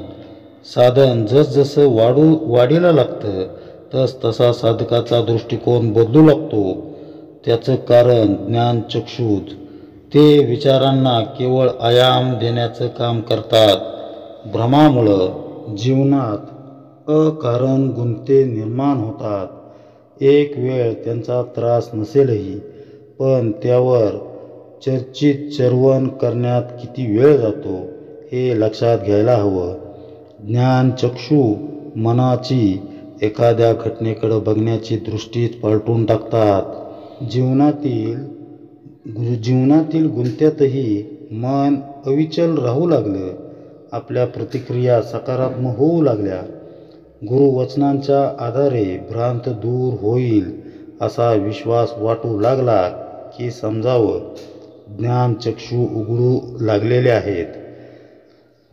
Speaker 1: साधन जसजसं वाढीला लागतं तसा साधकाचा दृष्टिकोन बदलू लागतो. त्याचं कारण ज्ञानचक्षूच. ते विचारांना केवळ आयाम देण्याचं काम करतात. भ्रमामुळं जीवनात अकारण गुंते निर्माण होतात. एक वेळ त्यांचा त्रास नसेलही, पण त्यावर चर्चित चर्वण करण्यात किती वेळ जातो हे लक्षात घ्यायला हवं. ज्ञानचक्षू मनाची एखाद्या घटनेकडे बघण्याची दृष्टीच पलटून टाकतात. जीवनातील गुंत्यातही मन अविचल राहू लागलं. आपल्या प्रतिक्रिया सकारात्मक होऊ लागल्या. गुरुवचनांच्या आधारे भ्रांत दूर होईल असा विश्वास वाटू लागला की समजावं ज्ञानचक्षू उघडू लागलेले आहेत.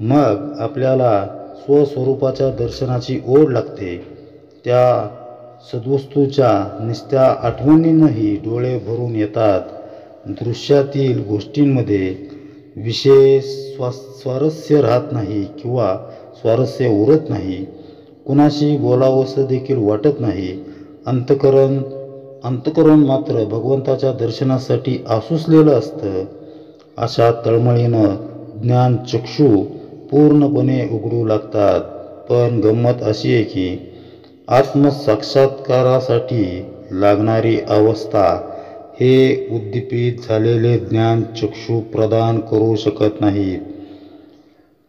Speaker 1: मग आपल्याला स्वस्वरूपाच्या दर्शनाची ओढ लागते. त्या सद्वस्तूच्या नुसत्या आठवणींनीही डोळे भरून येतात. दृश्यातील गोष्टींमध्ये विशेष स्वारस्य राहत नाही किंवा स्वारस्य उरत नाही. कुणाशी बोलावंसं देखील वाटत नाही. अंतःकरण मात्र भगवंताच्या दर्शनासाठी आसुसलेलं असतं. अशा तळमळीनं ज्ञानचक्षू पूर्णपणे उघडू लागतात. पण गंमत अशी आहे की आत्मसाक्षात्कारासाठी लागणारी अवस्था हे उद्दीपित झालेले ज्ञानचक्षू प्रदान करू शकत नाहीत.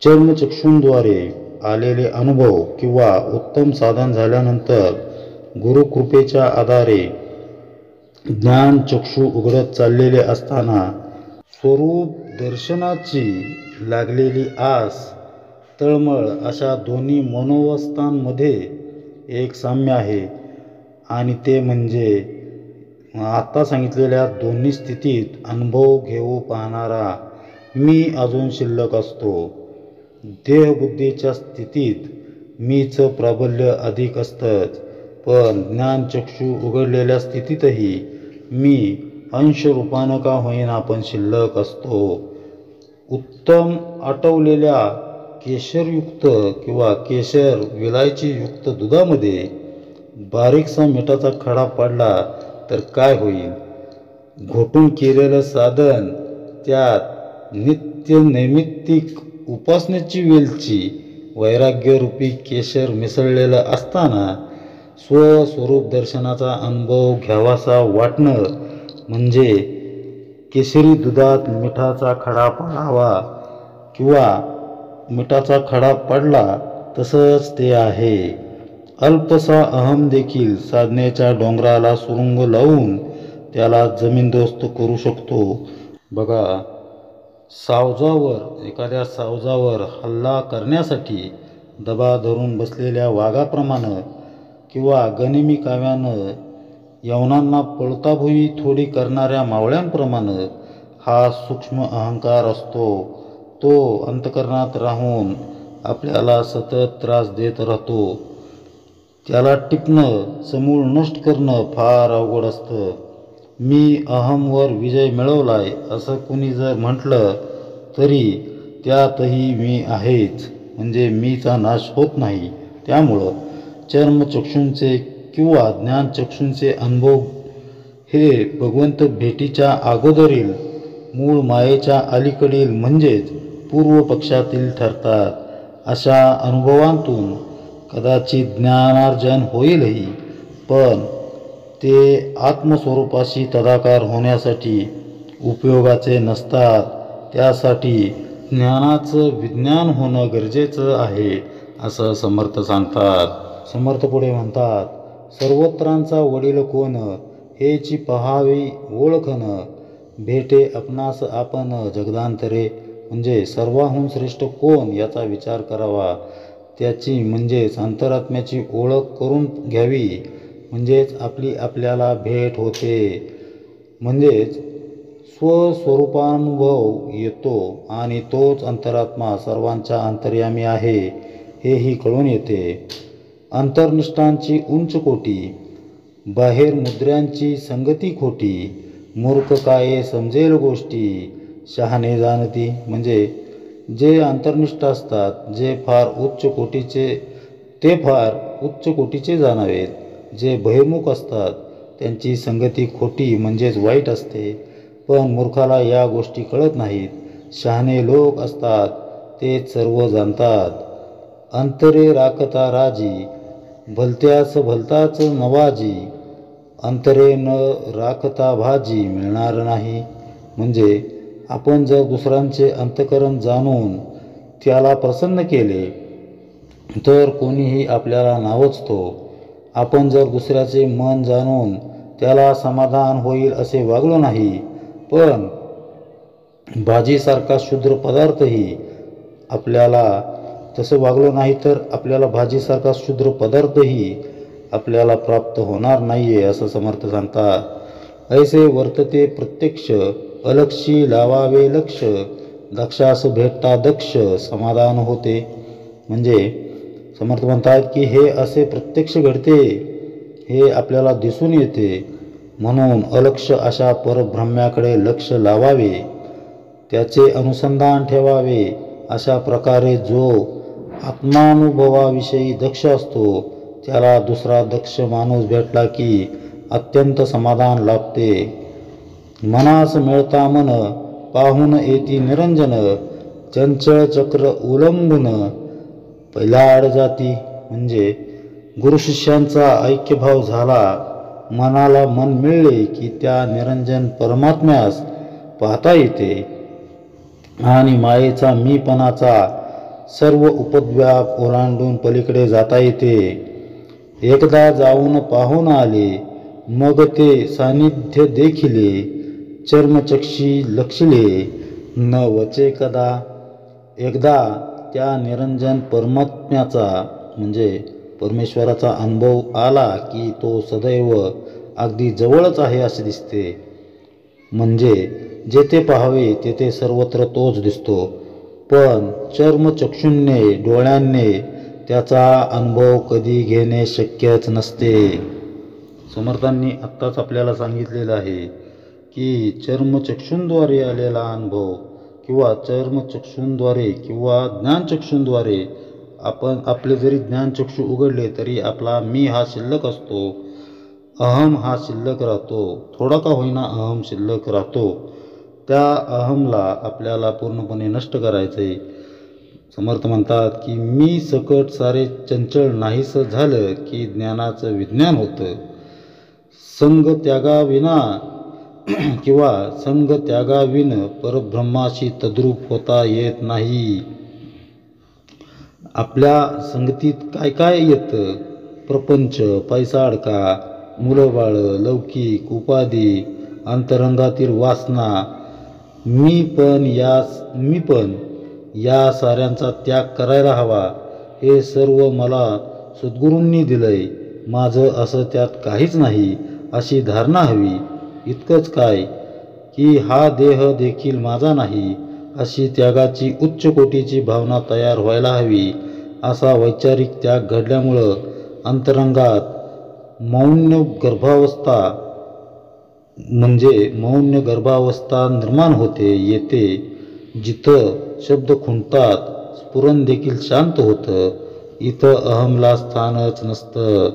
Speaker 1: चर्मचक्षूंद्वारे आलेले अनुभव किंवा उत्तम साधन झाल्यानंतर गुरुकृपेच्या आधारे ज्ञानचक्षू उघडत चाललेले असताना स्वरूप दर्शनाची लागलेली आस, तळमळ अशा दोन्ही मनोवस्थांमध्ये एक साम्य आहे आणि ते म्हणजे आता सांगितलेल्या दोन्ही स्थितीत अनुभव घेऊ पाहणारा मी अजून शिल्लक असतो. देहबुद्धीच्या स्थितीत मीचं प्राबल्य अधिक असतंच, पण ज्ञानचक्षु उघडलेल्या स्थितीतही मी अंशरूपानं का होईना पण शिल्लक असतो. उत्तम आटवलेल्या केशरयुक्त किंवा केशर विलायचीयुक्त दुधामध्ये बारीकसा मिठाचा खडा पडला तर काय होईल? घोटून केलेलं साधन, त्यात नित्य नैमित्तिक उपासनेची वेलची, वैराग्यरूपी केशर मिसळलेलं असताना स्वस्वरूप दर्शनाचा अनुभव घ्यावासा वाटणं म्हणजे केशरी दुधात मिठाचा खडा पडावा किंवा मिठाचा खडा पडला तसंच ते आहे. अल्पसा अहम देखील साधनेच्या डोंगराला सुरुंग लावून त्याला जमीनदोस्त करू शकतो. बघा, एखाद्या सावजावर हल्ला करण्यासाठी दबा धरून बसलेल्या वाघाप्रमाणे किंवा गनिमी काव्यानं यवनांना पळताभुई थोडी करणाऱ्या मावळ्यांप्रमाणे हा सूक्ष्म अहंकार असतो. तो अंतःकरणात राहून आपल्याला सतत त्रास देत राहतो. त्याला टिपणं, समूळ नष्ट करणं फार अवघड असतं. मी अहमवर विजय मिळवलाय असं कुणी जर म्हटलं तरी त्यातही मी आहेच, म्हणजे मीचा नाश होत नाही. त्यामुळं चर्मचक्षूंचे किंवा ज्ञानचक्षूंचे अनुभव हे भगवंत भेटीच्या अगोदरील मूळ मायेच्या अलीकडील म्हणजेच पूर्व पक्षातील ठरतात. अशा अनुभवांतून कदाचित ज्ञानार्जन होईलही, पण ते आत्मस्वरूपाशी तदाकार होण्यासाठी उपयोगाचे नसतात. त्यासाठी ज्ञानाचं विज्ञान होणं गरजेचं आहे असं समर्थ सांगतात. समर्थ पुढे म्हणतात, सर्वत्रांचा वडील कोण हेची पहावी ओळखन, भेटे आपणास आपण जगदांतरे, म्हणजे सर्वाहून श्रेष्ठ कोण याचा विचार करावा. त्याची म्हणजेच अंतरात्म्याची ओळख करून घ्यावी, म्हणजेच आपल्याला भेट होते, म्हणजेच स्वस्वरूपानुभव येतो आणि तोच अंतरात्मा सर्वांच्या अंतर्यामी आहे हेही कळून येते. अंतर्निष्ठांची उंच कोटी, बाहेर मुद्र्यांची संगती खोटी, मूर्ख काये समजेल गोष्टी, शहाणे जाणती, म्हणजे जे अंतर्निष्ठ असतात ते फार उच्च कोटीचे जाणावेत. जे बहिर्मुख असतात त्यांची संगती खोटी म्हणजेच वाईट असते, पण मूर्खाला या गोष्टी कळत नाहीत. शहाणे लोक असतात तेच सर्व जाणतात. अंतरे राखता राजी, भलत्यास भलताच नवाजी, अंतरे न राखता भाजी, मिळणार नाही. म्हणजे आपण जर दुसऱ्यांचे अंतःकरण जाणून त्याला प्रसन्न केले तर कोणीही आपल्याला नावचतो. आपण जर दुसऱ्याचे मन जाणून त्याला समाधान होईल असे वागलो नाही, पण भाजीसारखा क्षुद्र पदार्थही आपल्याला तसं वागलो नाही तर आपल्याला भाजीसारखा क्षुद्र पदार्थही आपल्याला प्राप्त होणार नाहीये असं समर्थ सांगतात. ऐसे वर्तते प्रत्यक्ष, अलक्षी लावावे लक्ष, दक्षास भेटता दक्ष, समाधान होते. म्हणजे समर्थ म्हणतात की हे असे प्रत्यक्ष घडते, हे आपल्याला दिसून येते, म्हणून अलक्ष अशा परब्रह्म्याकडे लक्ष लावावे, त्याचे अनुसंधान ठेवावे. अशा प्रकारे जो आत्मानुभवाविषयी दक्ष असतो त्याला दुसरा दक्ष माणूस भेटला की अत्यंत समाधान लाभते. मनास मिळता मन, पाहून येती निरंजन, चंचळ चक्र उलंबून, पैलाड जाती. म्हणजे गुरुशिष्यांचा ऐक्यभाव झाला, मनाला मन मिळले की त्या निरंजन परमात्म्यास पाहता येते आणि मायेचा मीपणाचा सर्व उपद्व्याप ओलांडून पलीकडे जाता येते. एकदा जाऊन पाहून आले, मग ते सान्निध्य देखिले, चर्मचक्षी लक्षिले, न वचे कदा. एकदा त्या निरंजन परमात्म्याचा म्हणजे परमेश्वराचा अनुभव आला की तो सदैव अगदी जवळच आहे असे दिसते. म्हणजे जेथे पाहावे तेथे सर्वत्र तोच दिसतो. पण चर्मचक्षूंनी डोळ्यांनी त्याचा अनुभव कधी घेणे शक्यच नसते. समर्थांनी आत्ताच आपल्याला सांगितलेलं आहे की चर्मचक्षूंद्वारे आलेला अनुभव किंवा चर्मचक्षूंद्वारे किंवा ज्ञानचक्षूंद्वारे आपले जरी ज्ञानचक्षू उघडले तरी आपला मी हा शिल्लक असतो, अहम हा शिल्लक राहतो. थोडा का होईना अहम शिल्लक राहतो. त्या अहमला आपल्याला पूर्णपणे नष्ट करायचं आहे. समर्थ म्हणतात की मी सकट सारे चंचल नाहीसं झालं की ज्ञानाचं विज्ञान होतं. संग त्यागाविना किंवा संग त्यागाविन परब्रह्माशी तद्रूप होता येत नाही. आपल्या संगतीत काय काय येतं? प्रपंच, पैसा अडका, मुलं बाळं, लौकिक, उपाधी, अंतरंगातील वासना, मी पण या साऱ्यांचा त्याग करायला हवा. हे सर्व मला सद्गुरूंनी दिलंय, माझं असं त्यात काहीच नाही अशी धारणा हवी. इतकंच काय की हा देह देखील माझा नाही अशी त्यागाची उच्च कोटीची भावना तयार व्हायला हवी. असा वैचारिक त्याग घडल्यामुळं अंतरंगात मौन गर्भावस्था निर्माण येते. जिथं शब्द खुंटतात, स्फुरण देखील शांत होतं. इथं अहमला स्थानच नसतं.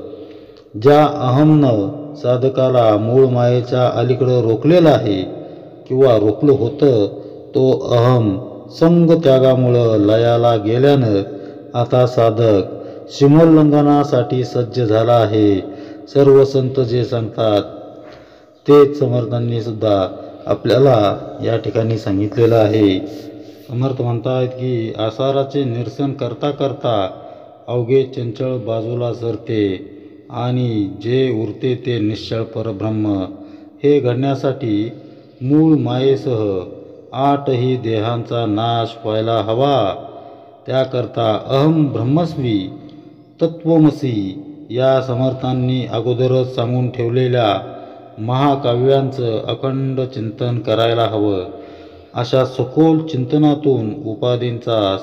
Speaker 1: ज्या अहमनं साधकाला मूळ मायेच्या अलीकडं रोखलेलं आहे किंवा रोखलं होतं, तो अहम संग त्यागामुळं लयाला गेल्यानं आता साधक सीमोल्लंघनासाठी सज्ज झाला आहे. सर्व संत जे सांगतात तेच समर्थांनी सुद्धा आपल्याला या ठिकाणी सांगितलेलं आहे. समर्थ म्हणतात की आसाराचे निरसन करता करता अवघे चंचल बाजूला सरते आणि जे उरते ते निश्चळ परब्रह्म. हे घडण्यासाठी मूळ मायेसह 8ही देहांचा नाश व्हायला हवा. त्याकरता अहम ब्रह्मस्मी तत्त्वमसी या समर्थांनी अगोदरच सांगून ठेवलेल्या महाकाव्यांचं अखंड चिंतन करायला हवं. अशा सखोल चिंतनातून उपाधींचा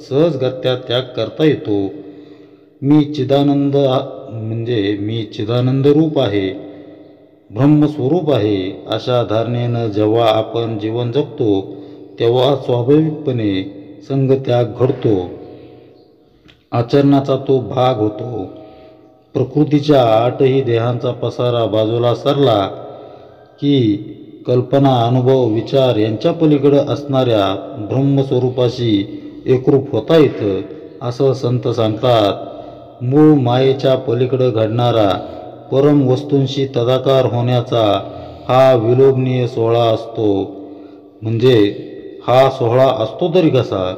Speaker 1: सहजगत्या त्याग करता येतो. मी चिदानंद रूप आहे, ब्रह्मस्वरूप आहे अशा धारणेनं जेव्हा आपण जीवन जगतो तेव्हा स्वाभाविकपणे संगत्याग घडतो. आचरणाचा तो भाग होतो. प्रकृतीच्या 8ही देहांचा पसारा बाजूला सरला की कल्पना, अनुभव, विचार यांच्या पलीकडं असणाऱ्या ब्रह्मस्वरूपाशी एकरूप होता येतं असं संत सांगतात. मूळ मायेच्या पलीकडं घडणारा परम वस्तूंशी तदाकार होण्याचा हा विलोभनीय सोहळा असतो. म्हणजे हा सोहळा असतो तरी कसा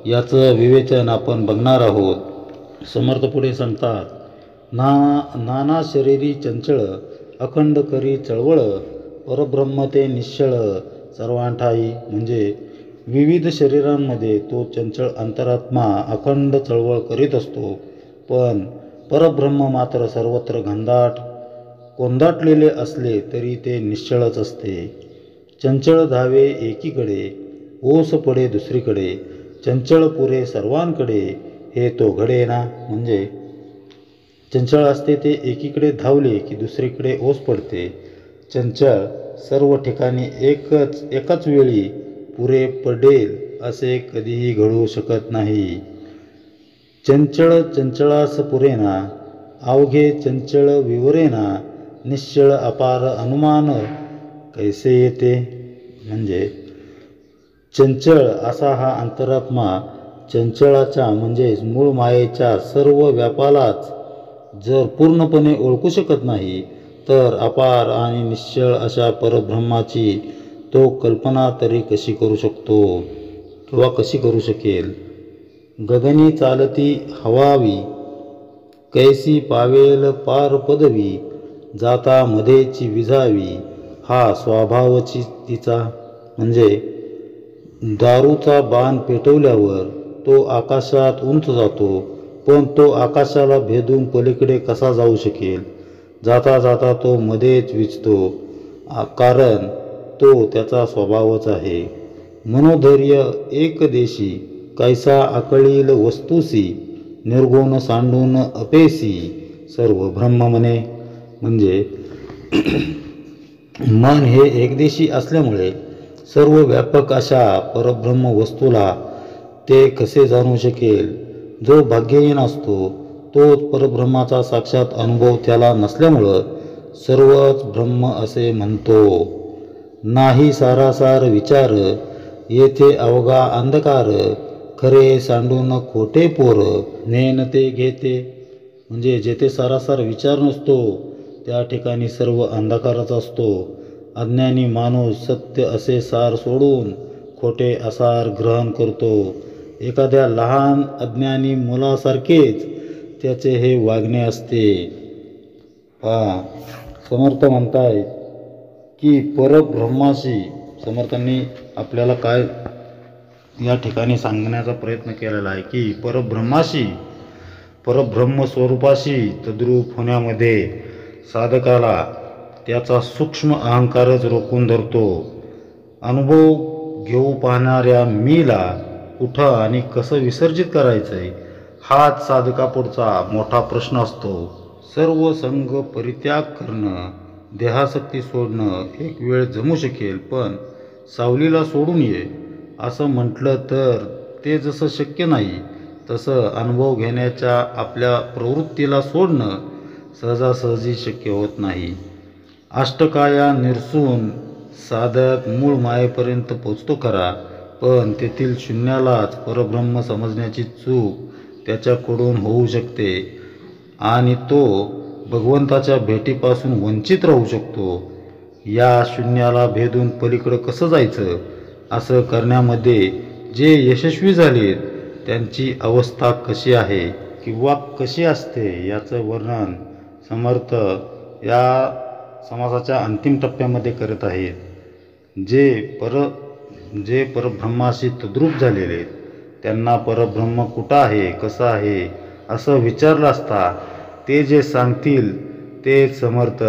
Speaker 1: याचं विवेचन आपण बघणार आहोत. समर्थ पुढे सांगतात, नाना शरीरी चंचळ अखंड करी चळवळ, परब्रह्म ते निश्चळ सर्वांठाई. म्हणजे विविध शरीरांमध्ये तो चंचळ अंतरात्मा अखंड चळवळ करीत असतो, पण परब्रह्म मात्र सर्वत्र कोंदाटलेले असले तरी ते निश्चळच असते. चंचळ धावे एकीकडे, ओस पडे दुसरीकडे, चंचळ पुरे सर्वांकडे, हे तो घडे ना. म्हणजे चंचळ असते ते एकीकडे धावले की दुसरीकडे ओस पडते. चंचळ सर्व ठिकाणी एकाच वेळी पुरे पडेल असे कधीही घडू शकत नाही. चंचळ चंचळास पुरेना, अवघे चंचळ विवरेना, निश्चळ अपार अनुमान कैसे येते. म्हणजे चंचळ असा हा अंतरात्मा चंचळाच्या म्हणजेच मूळ मायेच्या सर्व व्यापालाच जर पूर्णपणे ओळखू शकत नाही तर अपार आणि निश्चळ अशा परब्रह्माची तो कल्पना तरी कशी करू शकतो किंवा कशी करू शकेल. गगनी चालती हवावी, कैसी पावेल पार पदवी, जाता मध्येची विझावी, हा स्वभावची तिचा. म्हणजे दारूचा बाण पेटवल्यावर तो आकाशात उंच जातो, पण तो आकाशाला भेदून पलीकडे कसा जाऊ शकेल. जाता जाता तो मध्येच विझतो, कारण तो त्याचा स्वभावच आहे. मनोधैर्य एकदेशी कैसा आकळील वस्तूसी, निर्गुण सांडून अपेसी सर्व ब्रह्म म्हणे. म्हणजे मन हे एकदेशी असल्यामुळे सर्व व्यापक अशा परब्रह्म वस्तूला ते कसे जाणू शकेल. जो भाग्यहीन असतो तोच परब्रह्माचा साक्षात अनुभव त्याला नसल्यामुळं सर्वच ब्रह्म असे म्हणतो. नाही सारासार विचार येथे अवघा अंधकार, खरे सांडून खोटे पोर नेन ते घेते. म्हणजे जेथे सारासार विचार नसतो त्या ठिकाणी सर्व अंधकारच असतो. अज्ञानी माणूस सत्य असे सार सोडून खोटे असार ग्रहण करतो. एखाद्या लहान अज्ञानी मुलासारखेच त्याचे हे वागणे असते. समर्थ म्हणतायत की परब्रह्माशी, समर्थांनी आपल्याला काय या ठिकाणी सांगण्याचा प्रयत्न केलेला आहे की परब्रह्माशी, परब्रह्म स्वरूपाशी तद्रूप होण्यामध्ये साधकाला त्याचा सूक्ष्म अहंकारच रोखून धरतो. अनुभव घेऊ पाहणाऱ्या मीला कुठं आणि कसं विसर्जित करायचंय हाच साधकापुढचा मोठा प्रश्न असतो. सर्व संग परित्याग करणं, देहासक्ती सोडणं एक वेळ जमू शकेल, पण सावलीला सोडून ये असं म्हटलं तर ते जसं शक्य नाही तसं अनुभव घेण्याच्या आपल्या प्रवृत्तीला सोडणं सहजासहजी शक्य होत नाही. अष्टकाया निरसून साधक मूळ मायेपर्यंत पोचतो खरा, पण तेथील शून्यालाच परब्रह्म समजण्याची चूक त्याच्याकडून होऊ शकते आणि तो भगवंताच्या भेटीपासून वंचित राहू शकतो. या शून्याला भेदून पलीकडं कसं जायचं असं करण्यामध्ये जे यशस्वी झालेत त्यांची अवस्था कशी आहे किंवा कशी असते याचं वर्णन समर्थ या समासाच्या अंतिम टप्प्यामध्ये करत आहेत. जे परब्रह्माशी तद्रूप झालेले आहेत त्यांना परब्रह्म कुठं आहे, कसं आहे असं विचारलं असता ते जे सांगतील ते समर्थ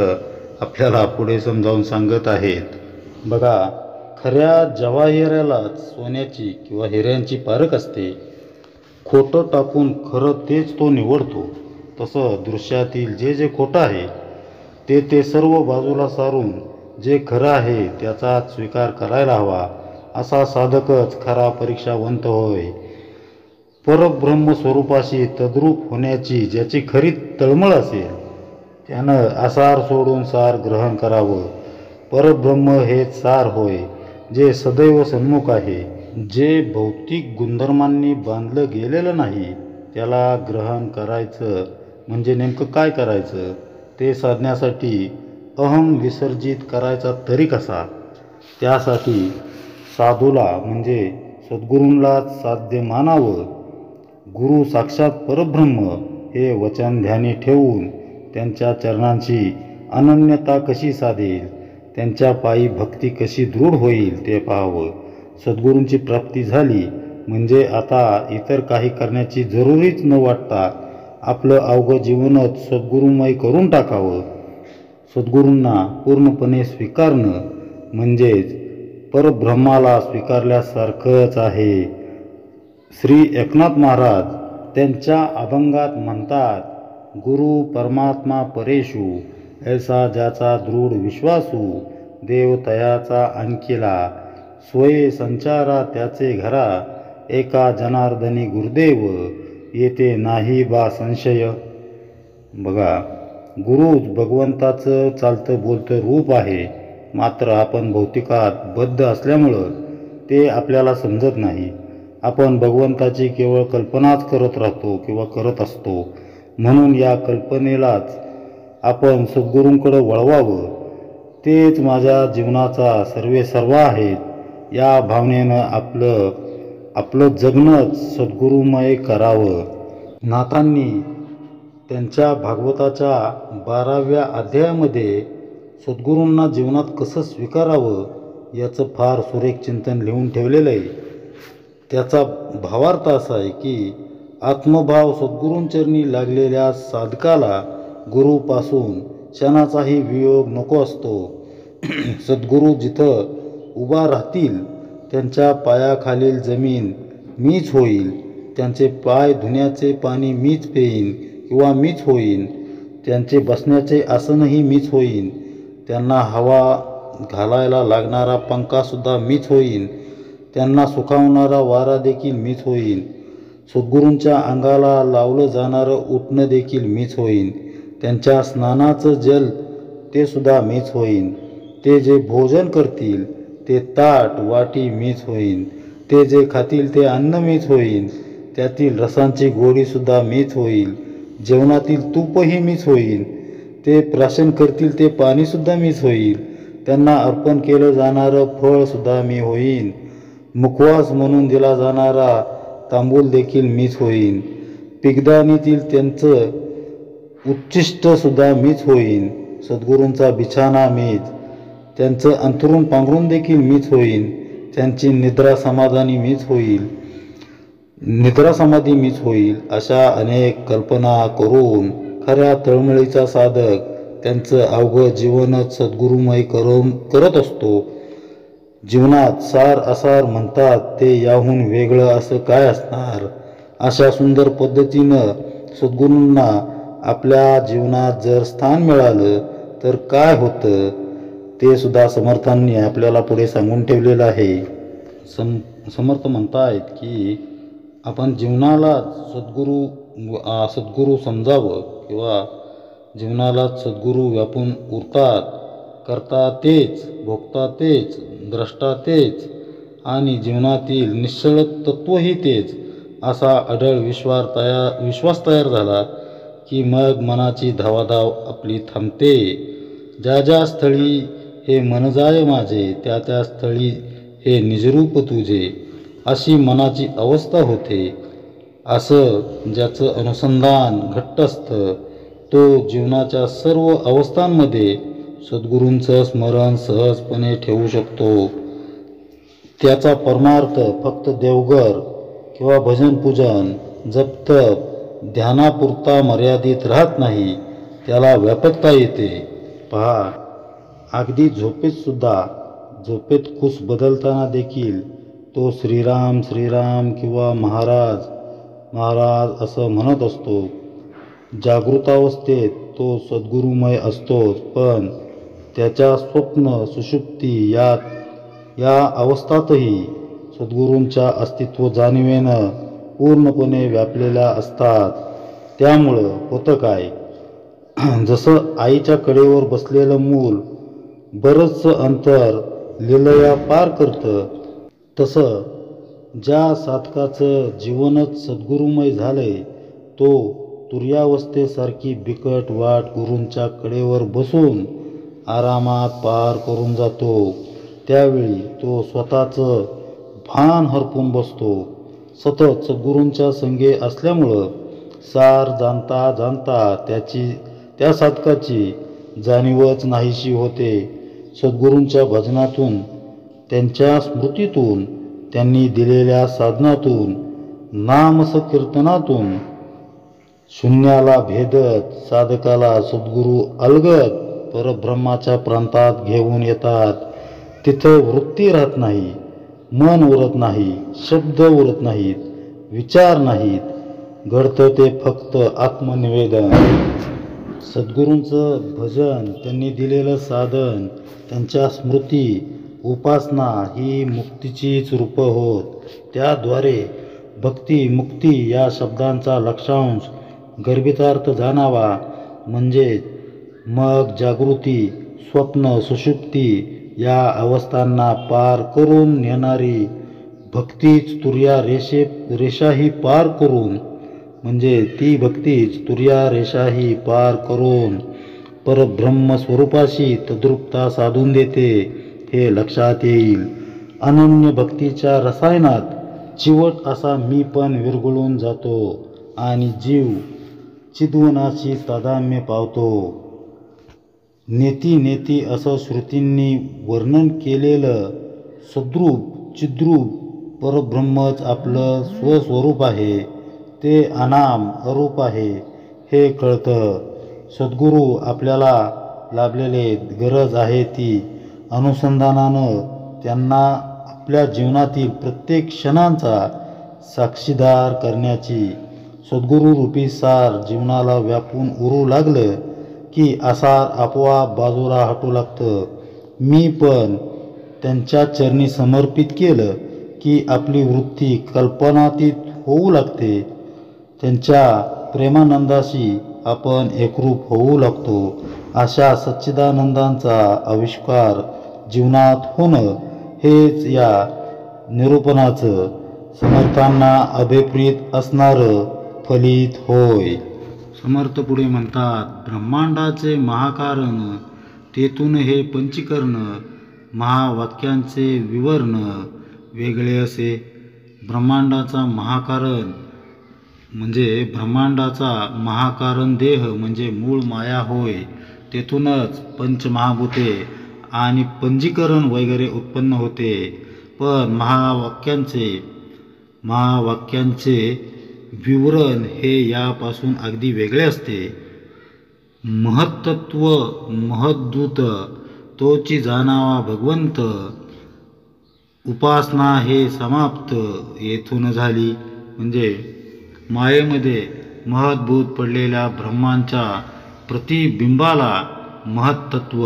Speaker 1: आपल्याला पुढे समजावून सांगत आहेत. बघा, खऱ्या जवाहिरालाच सोन्याची किंवा हिऱ्यांची पारख असते. खोटं टाकून खरं तेच तो निवडतो. तसं दृश्यातील जे जे खोटं आहे ते सर्व बाजूला सारून जे खरं आहे त्याचा स्वीकार करायला हवा. असा साधकच खरा परीक्षावंत होय. परब्रह्म स्वरूपाशी तद्रूप होण्याची ज्याची खरी तळमळ असेल त्यानं आसार सोडून सार ग्रहण करावं. परब्रह्म हे सार होय जे सदैव सन्मुख आहे. जे भौतिक गुणधर्मांनी बांधलं गेलेलं नाही त्याला ग्रहण करायचं म्हणजे नेमकं काय करायचं ते साधण्यासाठी अहम विसर्जित करायचा तरी कसा. त्यासाठी साधूला म्हणजे सद्गुरूंलाच साध्य मानावं. गुरु साक्षात परब्रह्म हे वचन ध्यानी ठेवून त्यांच्या चरणांची अनन्यता कशी साधेल, त्यांच्या पायी भक्ती कशी दृढ होईल ते पाहावं. सद्गुरूंची प्राप्ती झाली म्हणजे आता इतर काही करण्याची जरुरीच न वाटता आपलं अवघं जीवनच सद्गुरूमय करून टाकावं. सद्गुरूंना पूर्णपणे स्वीकारणं म्हणजेच परब्रह्माला स्वीकारल्यासारखंच आहे. श्री एकनाथ महाराज त्यांच्या अभंगात म्हणतात, गुरु परमात्मा परेशू ऐसा ज्याचा दृढ विश्वासू, देव तयाचा अंकिला स्वये संचारा त्याचे घरा, एका जनार्दनी गुरुदेव येते नाही बा संशय. बघा, गुरुच भगवंताचं चालतं बोलतं रूप आहे. मात्र आपण भौतिकात बद्ध असल्यामुळं ते आपल्याला समजत नाही. आपण भगवंताची केवळ कल्पनाच करत राहतो किंवा करत असतो. म्हणून या कल्पनेलाच आपण सद्गुरूंकडे वळवावं. तेच माझ्या जीवनाचा सर्वेसर्वा आहेत या भावनेनं आपलं जगणंच सद्गुरूमय करावं. नाथांनी त्यांच्या भागवताच्या 12व्या अध्यायामध्ये सद्गुरूंना जीवनात कसं स्वीकारावं याचं फार सुरेख चिंतन लिहून ठेवलेलं आहे. त्याचा भावार्थ असा आहे की आत्मभाव सद्गुरूंचरणी लागलेल्या साधकाला गुरुपासून क्षणाचाही वियोग नको असतो. सद्गुरू जिथं उभा राहतील त्यांच्या पायाखालील जमीन मीच होईल त्यांचे पाय धुण्याचे पाणी मीच पेईन किंवा मीच होईन, त्यांचे बसण्याचे आसनही मीच होईन, त्यांना हवा घालायला लागणारा पंखासुद्धा मीच होईन, त्यांना सुखावणारा वारा देखील मीच होईन, सद्गुरूंच्या अंगाला लावलं जाणारं उटणं देखील मीच होईन, त्यांच्या स्नानाचं जल ते सुद्धा मीच होईन, ते जे भोजन करतील ते ताट वाटी मीच होईन, ते जे खातील ते अन्न मीच होईन, त्यातील रसांची गोडीसुद्धा मीच होईल, जेवणातील तूपही मीच होईल, ते प्राशन करतील ते पाणीसुद्धा मीच होईल, त्यांना अर्पण केलं जाणारं फळसुद्धा मी होईन, मुखवास म्हणून दिला जाणारा तांबूल देखील मीच होईन, पिगदानीतील त्यांचं उच्छिष्टसुद्धा मीच होईन, सद्गुरूंचा बिछाना मीच, त्यांचं अंथरूण पांघरून देखील मीच होईन, त्यांची निद्रा समाधी मीच होईल. अशा अनेक कल्पना करून खऱ्या तळमळीचा साधक त्यांचं अवघं जीवनच सद्गुरुमय करत असतो. जीवनात सार असार म्हणतात ते याहून वेगळं असं काय असणार. अशा सुंदर पद्धतीनं सद्गुरूंना आपल्या जीवनात जर स्थान मिळालं तर काय होतं ते सुद्धा समर्थांनी आपल्याला पुढे सांगून ठेवलेलं आहे. समर्थ म्हणतायत की आपण जीवनाला सद्गुरू समजावं किंवा जीवनाला सद्गुरू व्यापून उरतात, करता तेच, भोगता तेच, द्रष्टा तेच आणि जीवनातील निश्चळ तत्वही तेच असा अढळ विश्वास तयार झाला की मग मनाची धावाधाव आपली थांबते. ज्या ज्या स्थळी हे मन जाय माझे, त्या त्या स्थळी हे निजरूप तुझे, अशी मनाची अवस्था होते. असं ज्याचं अनुसंधान घट्ट असतं तो जीवनाच्या सर्व अवस्थांमध्ये सद्गुरूंचं स्मरण सहजपणे ठेवू शकतो. त्याचा परमार्थ फक्त देवघर किंवा भजन पूजन, जपतप, ध्यानापुरता मर्यादित राहत नाही, त्याला व्यापकता येते. पहा, अगदी झोपेत कुस बदलताना देखील तो श्रीराम श्रीराम किंवा महाराज महाराज असं म्हणत असतो. जागृतावस्थेत तो सद्गुरुमय असतोच, पण त्याच्या स्वप्न सुषुप्ती या अवस्थातही सद्गुरूंच्या अस्तित्व जाणीवेनं पूर्णपणे व्यापलेल्या असतात. त्यामुळं होतं काय, जसं आईच्या कडेवर बसलेलं मूल बरंचसं अंतर लीलया पार करतं, तसं ज्या साधकाचं जीवनच सद्गुरुमय झालंय तो तुर्यावस्थेसारखी बिकट वाट गुरूंच्या कडेवर बसून आरामात पार करून जातो. त्यावेळी तो स्वतःचं भान हरपून बसतो. सतत सद्गुरूंच्या संगे असल्यामुळं सार जाणता जाणता त्या साधकाची जाणीवच नाहीशी होते. सद्गुरूंच्या भजनातून, त्यांच्या स्मृतीतून, त्यांनी दिलेल्या साधनातून, नामसकीर्तनातून शून्याला भेदत साधकाला सद्गुरू अलगद परब्रह्माच्या प्रांतात घेऊन येतात. तिथं वृत्ती राहत नाही, मन उरत नाही, शब्द उरत नाहीत, विचार नाहीत, घडतं ते फक्त आत्मनिवेदन. सद्गुरूंचं भजन, त्यांनी दिलेलं साधन, त्यांच्या स्मृती, उपासना ही मुक्तीचीच रूपं होत. त्याद्वारे भक्ती मुक्ती या शब्दांचा लक्षांश गर्भितार्थ जाणावा. म्हणजेच मग जागृती, स्वप्न, सुषुप्ती या अवस्थांना पार करून नेणारी भक्तीच तुर्या रेषाही पार करून, म्हणजे ती भक्तीच तुर्या रेषाही पार करून परब्रह्म स्वरूपाशी तद्रूपता साधून देते हे लक्षात येईल. अनन्य भक्तीच्या रसायनात चिवट असा मी पण विरघळून जातो आणि जीव चिद्वनाशी तादात्म्य पावतो. नेती नेती असं श्रुतींनी वर्णन केलेलं सद्रूप चिद्रूप परब्रह्मच आपलं स्वस्वरूप आहे. ते अनाम अरूप आहे हे कळतं. सद्गुरू आपल्याला लाभलेले गरज आहे ती अनुसंधानानं त्यांना आपल्या जीवनातील प्रत्येक क्षणांचा साक्षीदार करण्याची सद्गुरूरूपी सार जीवनाला व्यापून उरू लागलं की आसार आपोआप बाजूला हटू लागतं. मी पण त्यांच्या चरणी समर्पित केलं की आपली वृत्ती कल्पनातीत होऊ लागते. त्यांच्या प्रेमानंदाशी आपण एकरूप होऊ लागतो. अशा सच्चिदानंदांचा आविष्कार जीवनात होणं हेच या निरूपणाचं समर्थांना अभिप्रेत असणारं फलित होय. समर्थ पुढे म्हणतात, ब्रह्मांडाचे महाकारण, तेथून हे पंचीकरण, महावाक्यांचे विवरण वेगळे असे. ब्रह्मांडाचा महाकारण म्हणजे ब्रह्मांडाचा महाकारण देह म्हणजे मूळ माया होय. तेथूनच पंचमहाभूते आणि पंजीकरण वगैरे उत्पन्न होते. पण महावाक्यांचे विवरण हे यापासून अगदी वेगळे असते. महत्तत्व महद्दूत तोची जाणावा भगवंत, उपासना हे समाप्त येथून झाली. म्हणजे मायेमध्ये महद्भूत पडलेल्या ब्रह्मांच्या प्रतिबिंबाला महत्तत्व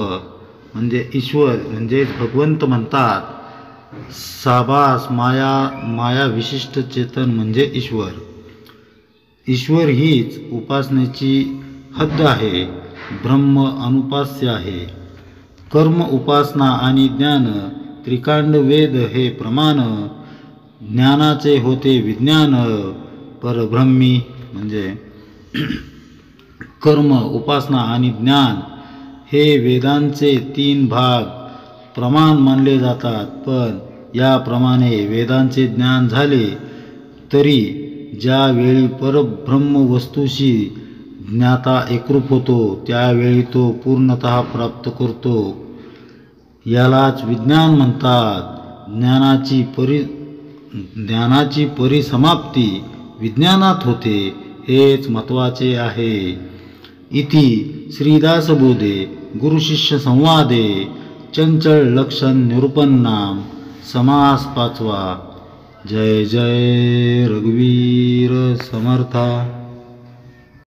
Speaker 1: म्हणजे ईश्वर म्हणजेच भगवंत म्हणतात. साबास, माया विशिष्ट चेतन म्हणजे ईश्वर. ईश्वर हीच उपासनेची हद्द आहे. ब्रह्म अनुपास्य आहे. कर्म, उपासना आणि ज्ञान त्रिकांड वेद हे प्रमाण. ज्ञानाचे होते विज्ञान परब्रह्मी. म्हणजे कर्म, उपासना आणि ज्ञान हे वेदांचे 3 भाग प्रमाण मानले जातात. पण याप्रमाणे वेदांचे ज्ञान झाले तरी ज्यावेळी परब्रह्म वस्तूशी ज्ञाता एकरूप होतो त्यावेळी तो पूर्णतः प्राप्त करतो. यालाच विज्ञान म्हणतात. ज्ञानाची परिसमाप्ती विज्ञानात होते हेच महत्त्वाचे आहे. इति श्रीदासबोधे गुरुशिष्य संवादे चंचल लक्षण निरूपन्नाम समास 5वा. जय जय रघुवीर समर्था.